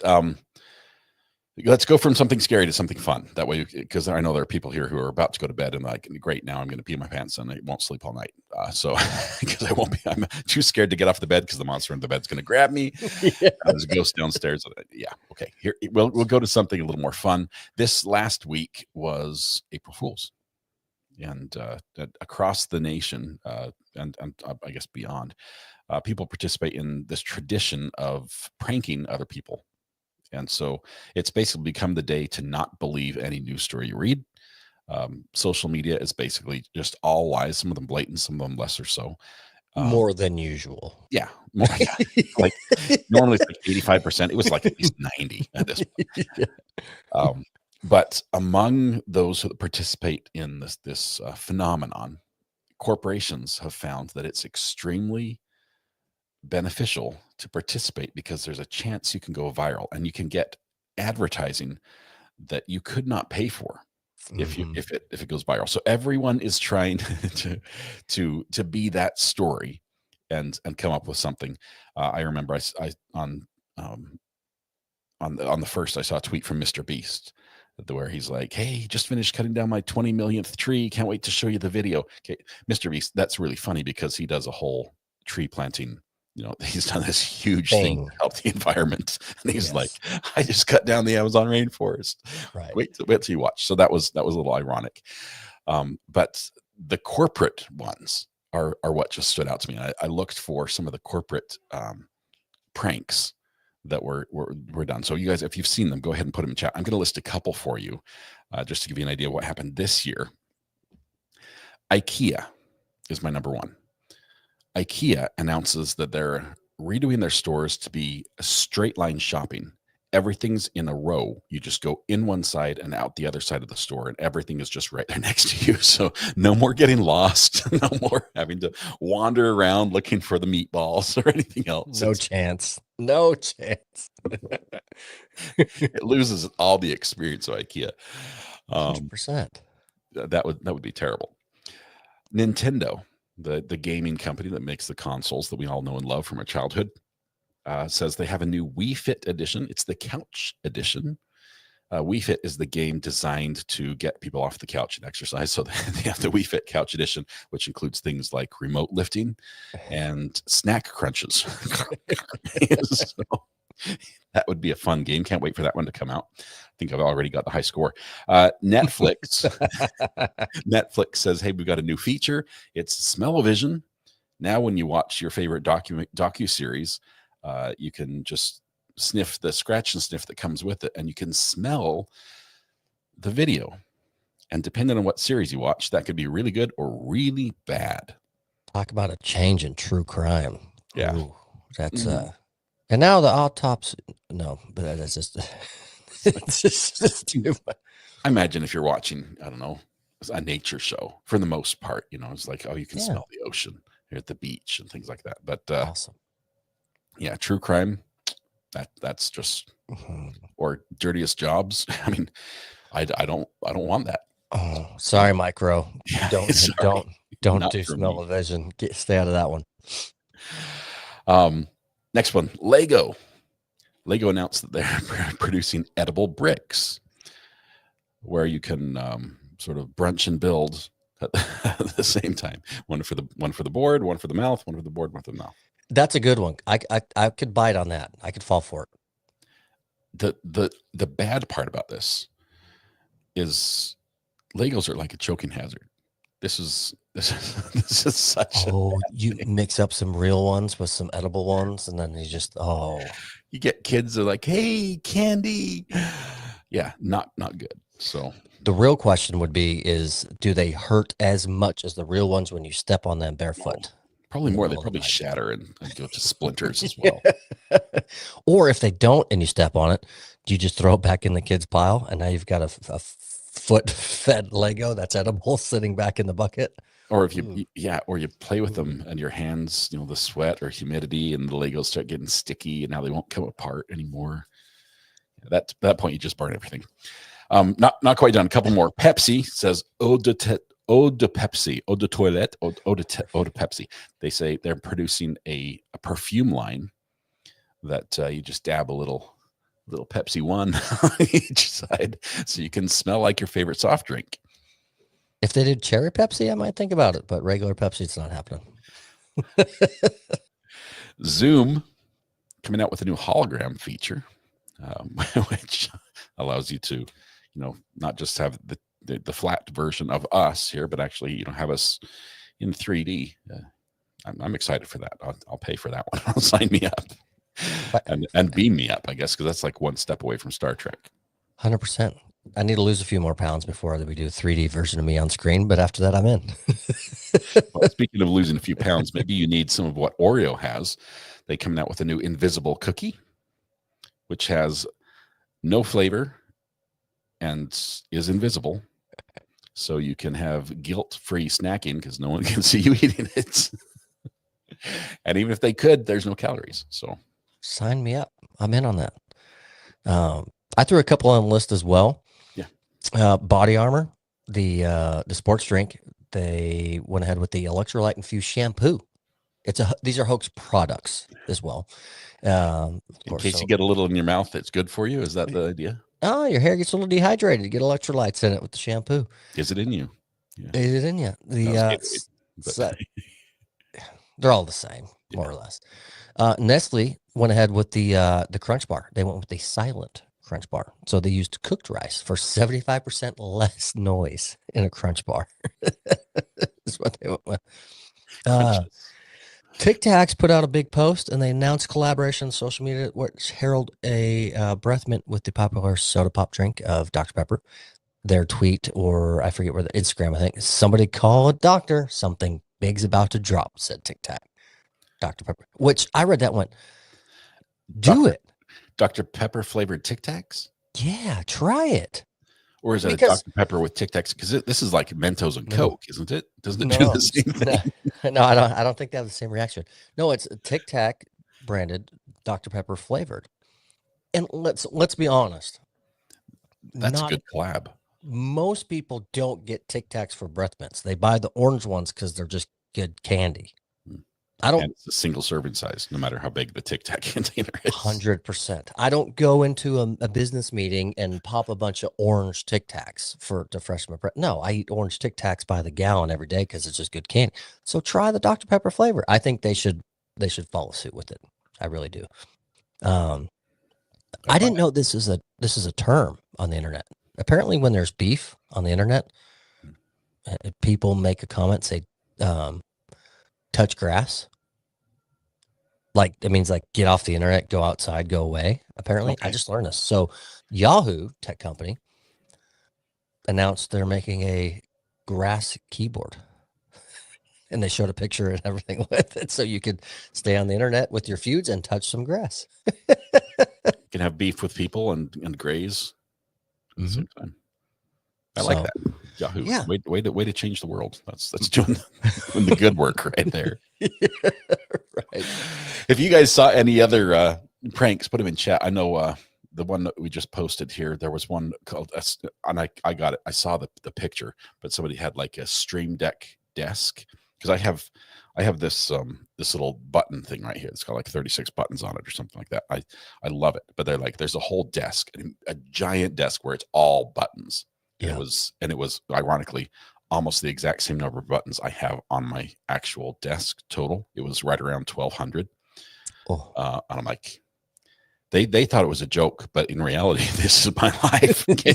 Let's go from something scary to something fun. That way, because I know there are people here who are about to go to bed and like, great, now I'm going to pee my pants and I won't sleep all night. So because I'm too scared to get off the bed, because the monster in the bed's going to grab me. There's a ghost downstairs. Yeah. Okay. Here we'll go to something a little more fun. This last week was April Fool's, and across the nation and I guess beyond, people participate in this tradition of pranking other people. And so it's basically become the day to not believe any news story you read. Social media is basically just all lies, some of them blatant, some of them lesser so. More than usual. Yeah. More, like normally it's like 85%. It was like at least 90 at this point. But among those who participate in this phenomenon, corporations have found that it's extremely beneficial to participate, because there's a chance you can go viral and you can get advertising that you could not pay for. if it goes viral. So everyone is trying to be that story and come up with something. I remember I on the first, I saw a tweet from Mr. Beast where he's like, "Hey, just finished cutting down my 20 millionth tree. Can't wait to show you the video." Okay, Mr. Beast, that's really funny because he does a whole tree planting. He's done this huge thing to help the environment, and he's like, "I just cut down the Amazon rainforest." Right. Wait till you watch. So that was a little ironic, but the corporate ones are what just stood out to me. I looked for some of the corporate pranks that were done. So you guys, if you've seen them, go ahead and put them in chat. I'm going to list a couple for you, just to give you an idea of what happened this year. IKEA is my number one. IKEA announces that they're redoing their stores to be a straight line shopping. Everything's in a row. You just go in one side and out the other side of the store, and everything is just right there next to you. So no more getting lost, no more having to wander around looking for the meatballs or anything else. No chance. No chance. It loses all the experience of IKEA. 100%. That would be terrible. Nintendo, the gaming company that makes the consoles that we all know and love from our childhood, says they have a new Wii Fit edition. It's the couch edition. Wii Fit is the game designed to get people off the couch and exercise. So they have the Wii Fit couch edition, which includes things like remote lifting and snack crunches. So that would be a fun game. Can't wait for that one to come out. I think I've already got the high score. Netflix. Netflix says, "Hey, we've got a new feature. It's smell-o-vision. Now when you watch your favorite docu-series, you can just sniff the scratch and sniff that comes with it, and you can smell the video. And depending on what series you watch, that could be really good or really bad." Talk about a change in true crime. Yeah. Ooh, that's and now the autopsy. No, but that's just it's just too much. I imagine if you're watching, I don't know, a nature show, for the most part, it's like, oh, you can smell the ocean here at the beach and things like that. But awesome. Yeah, true crime. That's just or dirtiest jobs. I mean, I don't want that. Oh, sorry, Micro. Yeah, don't Not do for me. smell-o-vision. Stay out of that one. Next one, Lego. Lego announced that they're producing edible bricks, where you can sort of brunch and build at the same time. One for the board, one for the mouth, one for the board, one for the mouth. That's a good one. I could bite on that. I could fall for it. The bad part about this is Legos are like a choking hazard. This is such. You mix up some real ones with some edible ones, and then you just you get kids that are like, "Hey, candy." Yeah, not good. So the real question would be: do they hurt as much as the real ones when you step on them barefoot? No, probably more. They probably shatter and go to splinters as well. Or if they don't, and you step on it, do you just throw it back in the kids' pile, and now you've got a foot-fed Lego that's edible sitting back in the bucket? Or if you play with them and your hands, the sweat or humidity and the Legos start getting sticky and now they won't come apart anymore. At that point, you just burn everything. Not quite done. A couple more. Pepsi says eau de Pepsi, eau de toilette, eau de Pepsi. They say they're producing a perfume line that you just dab a little Pepsi one on each side so you can smell like your favorite soft drink. If they did cherry Pepsi, I might think about it, but regular Pepsi, it's not happening. Zoom coming out with a new hologram feature, which allows you to, not just have the flat version of us here, but actually, have us in 3D. I'm excited for that. I'll pay for that one. Sign me up and beam me up, I guess, because that's like one step away from Star Trek. 100%. I need to lose a few more pounds before we do a 3D version of me on screen, but after that, I'm in. Well, speaking of losing a few pounds, maybe you need some of what Oreo has. They coming out with a new invisible cookie, which has no flavor and is invisible. So you can have guilt-free snacking because no one can see you eating it. And even if they could, there's no calories. So sign me up. I'm in on that. I threw a couple on the list as well. Yeah. Body Armor, the sports drink, they went ahead with the electrolyte infused shampoo. These are Hoax products as well. Of In course. case So, you get a little in your mouth, it's good for you. Is that the idea? oh, your hair gets a little dehydrated. Get electrolytes in it with the shampoo. Is it in you? Yeah. Is it in you? That was Gatorade, but They're all the same, more yeah. or less. Nestle went ahead with the Crunch Bar. They went with the silent Crunch Bar. So they used cooked rice for 75% less noise in a Crunch Bar. Is what they went with. Crunches. Tic Tacs put out a big post and they announced collaboration on social media, which herald a breath mint with the popular soda pop drink of Dr. Pepper. Their tweet, or I forget where the Instagram, I think, somebody call a doctor. Something big's about to drop, said Tic Tac. Dr. Pepper, which I read that one. Do it. Dr. Pepper flavored Tic Tacs? Yeah, try it. Or is it Because Dr. Pepper with Tic Tacs? Because this is like Mentos and Coke, isn't it? Doesn't it do no, the same thing? no, I don't think they have the same reaction. No, it's Tic Tac branded Dr. Pepper flavored. And let's be honest. That's a good collab. Most people don't get Tic Tacs for breath mints. They buy the orange ones because they're just good candy. And it's a single serving size, no matter how big the Tic Tac container is. 100%. I don't go into a business meeting and pop a bunch of orange Tic Tacs to freshen my breath. No, I eat orange Tic Tacs by the gallon every day because it's just good candy. So try the Dr. Pepper flavor. I think they should follow suit with it. I really do. I didn't know this is a term on the internet. Apparently, when there's beef on the internet, people make a comment, say, touch grass. Like, it means like get off the internet, go outside, go away. Apparently, I just learned this. So Yahoo tech company announced they're making a grass keyboard. And they showed a picture and everything with it. So you could stay on the internet with your feuds and touch some grass. You can have beef with people and graze at the same time. I like that. Yahoo. Yeah. Way to change the world. That's doing the good work right there. Right. If you guys saw any other pranks, put them in chat. I know the one that we just posted here, there was one called, and I got it. I saw the picture, but somebody had like a Stream Deck desk, because I have this this little button thing right here. It's got like 36 buttons on it or something like that. I love it. But they're like, there's a whole desk, a giant desk where it's all buttons. Yeah. It was ironically almost the exact same number of buttons I have on my actual desk total. It was right around 1,200. Oh. And I'm like, they thought it was a joke, but in reality, this is my life. Okay,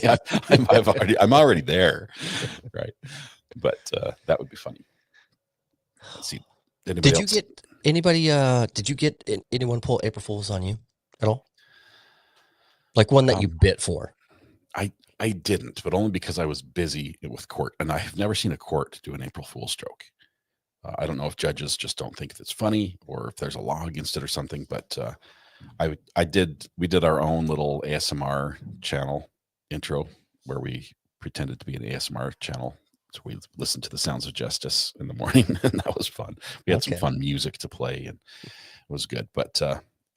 I'm already there, right? But that would be funny. Let's see. Did you get anybody? Did you get anyone pull April Fools on you at all? Like one that you bit for? I didn't, but only because I was busy with court, and I have never seen a court do an April Fool's joke. I don't know if judges just don't think it's funny, or if there's a law against it or something. But we did our own little ASMR channel intro where we pretended to be an ASMR channel. So we listened to the sounds of justice in the morning, and that was fun. We had some fun music to play, and it was good. But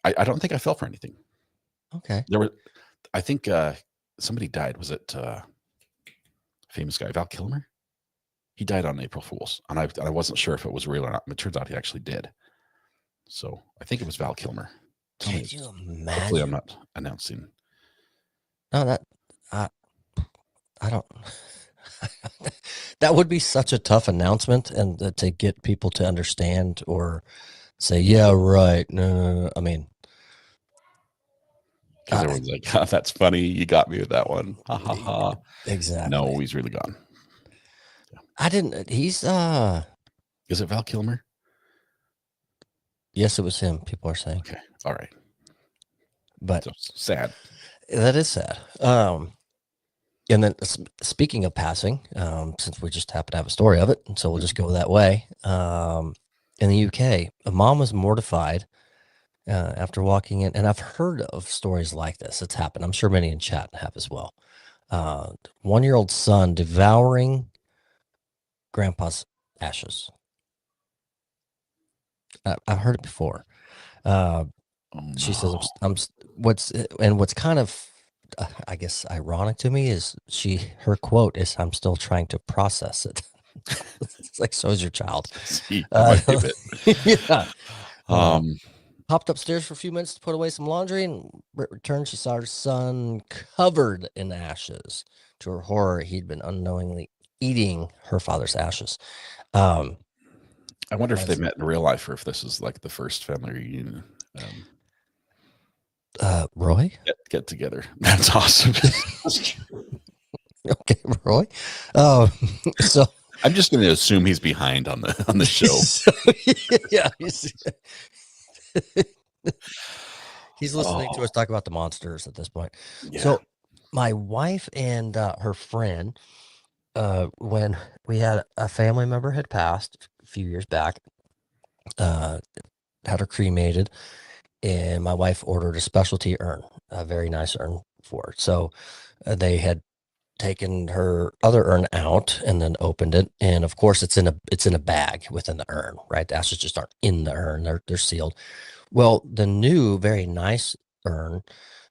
I don't think I fell for anything. Okay. I think somebody died. Was it famous guy Val Kilmer? He died on April Fool's, and I wasn't sure if it was real or not. But it turns out he actually did. So I think it was Val Kilmer. Can you imagine? Hopefully, I'm not announcing. No, I don't. That would be such a tough announcement, and to get people to understand or say, "Yeah, right." No. I mean, because everyone's like, oh, "That's funny. You got me with that one." Ha ha ha. Exactly. No, he's really gone. Yeah. I didn't. He's Is it Val Kilmer? Yes, it was him. People are saying. Okay. All right. But so sad. That is sad. And then speaking of passing, since we just happen to have a story of it, so we'll just go that way. In the UK, a mom was mortified after walking in, and I've heard of stories like this. It's happened. I'm sure many in chat have as well. 1-year-old son devouring grandpa's ashes. I've heard it before. She says, what's kind of I guess ironic to me is her quote is, "I'm still trying to process it." It's like, so is your child. See, that might be a bit. Yeah. Um, Popped upstairs for a few minutes to put away some laundry, and returned. She saw her son covered in ashes. To her horror, he'd been unknowingly eating her father's ashes. I wonder if they As- met in real life or if this is like the first family reunion. Roy? Get together. That's awesome. Okay, Roy. Oh, so I'm just going to assume he's behind on the show. so, yeah, he's listening to us talk about the monsters at this point. Yeah. So my wife and her friend, when we had a family member had passed a few years back, had her cremated, and my wife ordered a specialty urn, a very nice urn for her. So they had taken her other urn out and then opened it, and of course it's in a bag within the urn, right? The ashes just aren't in the urn; they're sealed. Well, the new, very nice urn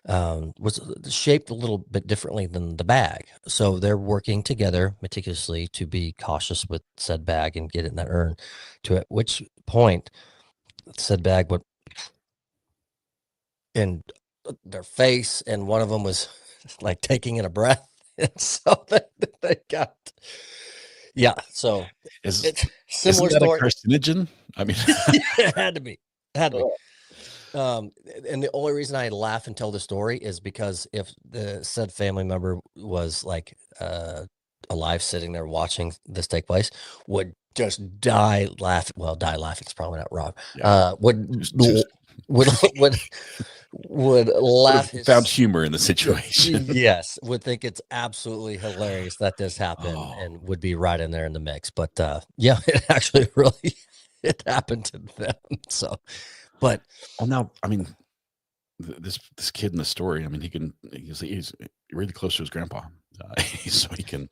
was shaped a little bit differently than the bag. So they're working together meticulously to be cautious with said bag and get it in that urn. To at which point, said bag went in their face, and one of them was like taking in a breath. And so they got, yeah. So it's similar isn't that story. a carcinogen? I mean, It had to be. It had to be. And the only reason I laugh and tell the story is because if the said family member was like alive, sitting there watching this take place, would just die laughing. Well, die laughing is probably not wrong. yeah. Would laugh his Found humor in the situation. yes, would think it's absolutely hilarious that this happened and would be right in there in the mix. But yeah, it actually really it happened to them. So, but Well, now, I mean, this kid in the story, I mean, he's really close to his grandpa, so he can.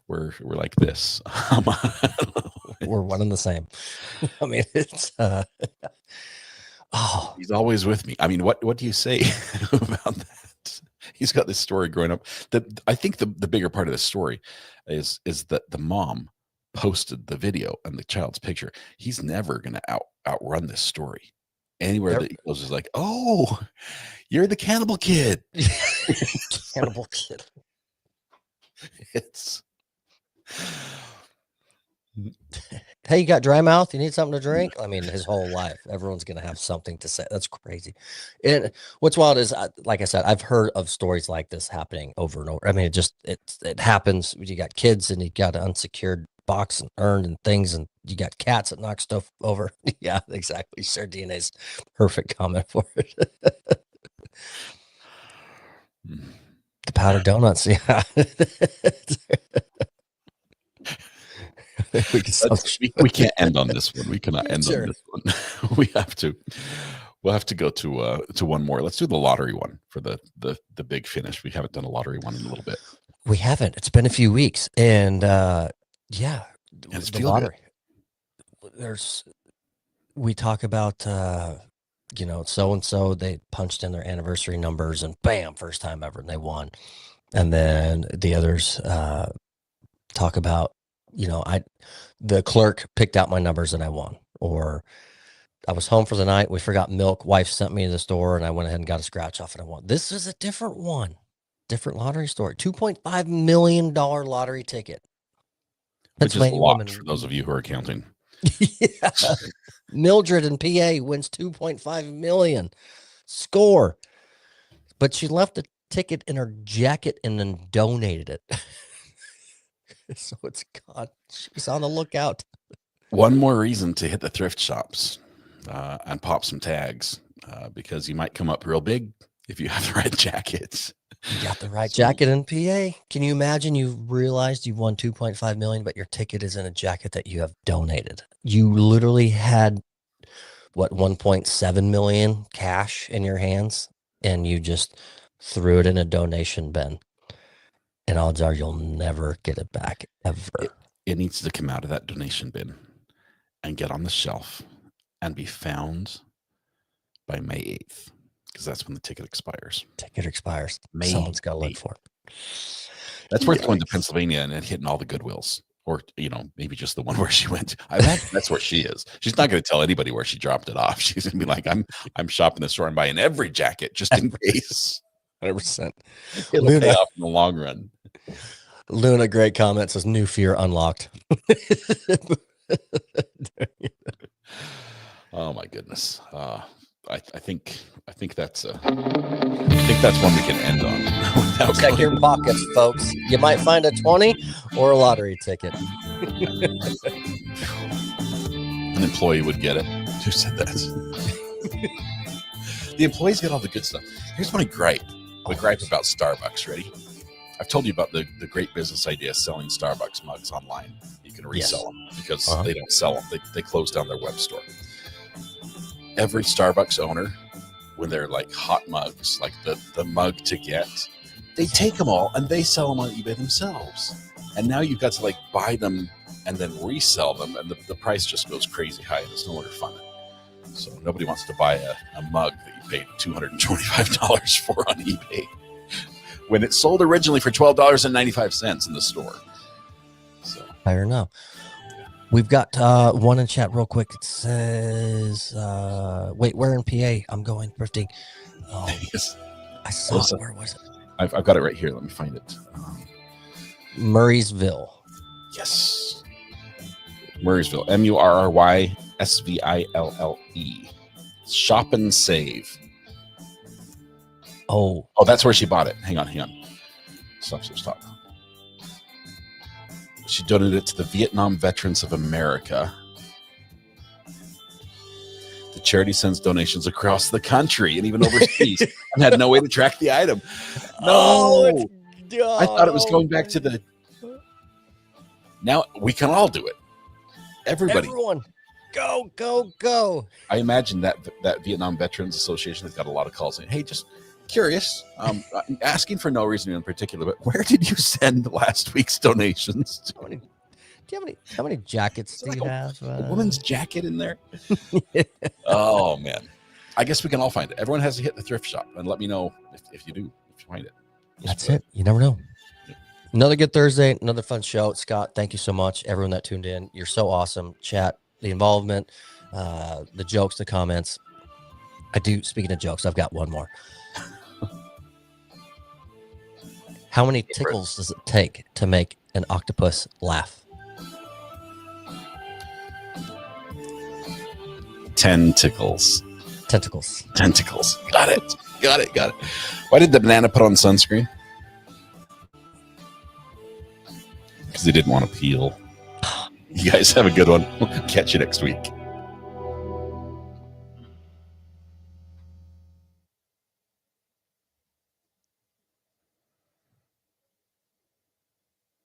We're like this. we're one and the same. I mean, it's oh, He's always with me. I mean, what do you say about that? He's got this story growing up. I think the bigger part of the story is that the mom posted the video and the child's picture. He's never going to outrun this story. Anywhere that he goes is like, oh, you're the cannibal kid. cannibal kid. It's Hey, you got dry mouth? You need something to drink? I mean, his whole life, everyone's going to have something to say. That's crazy. And what's wild is, like I said, I've heard of stories like this happening over and over. I mean, it happens. You got kids and you got an unsecured box and urn and things, and you got cats that knock stuff over. Yeah, exactly. Sir DNA's perfect comment for it. The powdered donuts. Yeah. we can't end on this one. We cannot end on this one. We'll have to go to one more. Let's do the lottery one for the big finish. We haven't done a lottery one in a little bit. We haven't. It's been a few weeks, and yeah, and it's the lottery. Good. We talk about so and so, they punched in their anniversary numbers and bam, first time ever, and they won. And then the others talk about, the clerk picked out my numbers and I won. Or I was home for the night, we forgot milk, wife sent me to the store and I went ahead and got a scratch off and I won. This is a different one, different lottery story. $2.5 million lottery ticket. Which is a lot for those of you who are counting. Yeah. Mildred in PA wins 2.5 million. Score. But she left the ticket in her jacket and then donated it. So it's gone. She's on the lookout. One more reason to hit the thrift shops and pop some tags because you might come up real big if you have the right jackets. You got the right jacket in PA. Can you imagine you realized you won 2.5 million, but your ticket is in a jacket that you have donated? You literally had 1.7 million cash in your hands and you just threw it in a donation bin. And odds are you'll never get it back ever. It needs to come out of that donation bin and get on the shelf and be found by May 8th. because that's when the ticket expires. Ticket expires. May Someone's got to look 8th. for it. That's worth going to Pennsylvania and hitting all the Goodwills. Or, maybe just the one where she went. I imagine that's where she is. She's not going to tell anybody where she dropped it off. She's going to be like, I'm shopping the store and buying every jacket just in case. 100%. It'll pay off in the long run. Luna, great comment, says new fear unlocked. Oh my goodness. I think that's one we can end on. Check your pockets, folks. You might find a 20 or a lottery ticket. An employee would get it. Who said that? The employees get all the good stuff. Here's my gripe. My gripe about Starbucks. Ready? I've told you about the great business idea of selling Starbucks mugs online. You can resell them because they don't sell them. They close down their web store. Every Starbucks owner, when they're like hot mugs, like the mug to get, they take them all and they sell them on eBay themselves. And now you've got to like buy them and then resell them, and the price just goes crazy high and it's no longer fun. So nobody wants to buy a mug that you paid $225 for on eBay when it sold originally for $12.95 in the store. So I don't know. We've got one in chat real quick. It says, wait, where in PA? I'm going thrifting. Oh, yes. I saw it. Where was it? I've got it right here. Let me find it. Murraysville. Yes. Murraysville. MURRYSVILLE. Shop and save. Oh, that's where she bought it. Hang on. Stop. She donated it to the Vietnam Veterans of America. The charity sends donations across the country and even overseas and had no way to track the item. No. I thought it was going back to the... Now we can all do it. Everyone. Go. I imagine that Vietnam Veterans Association has got a lot of calls saying, hey, just curious, asking for no reason in particular, but where did you send last week's donations? How many jackets do you have? A woman's jacket in there? Oh, man. I guess we can all find it. Everyone has to hit the thrift shop and let me know if you find it. That's it. You never know. Another good Thursday, another fun show. Scott, thank you so much. Everyone that tuned in, you're so awesome. Chat, the involvement, the jokes, the comments. Speaking of jokes, I've got one more. How many tickles does it take to make an octopus laugh? 10 tickles. Tentacles. Got it. Why did the banana put on sunscreen? Because they didn't want to peel. You guys have a good one. We'll catch you next week.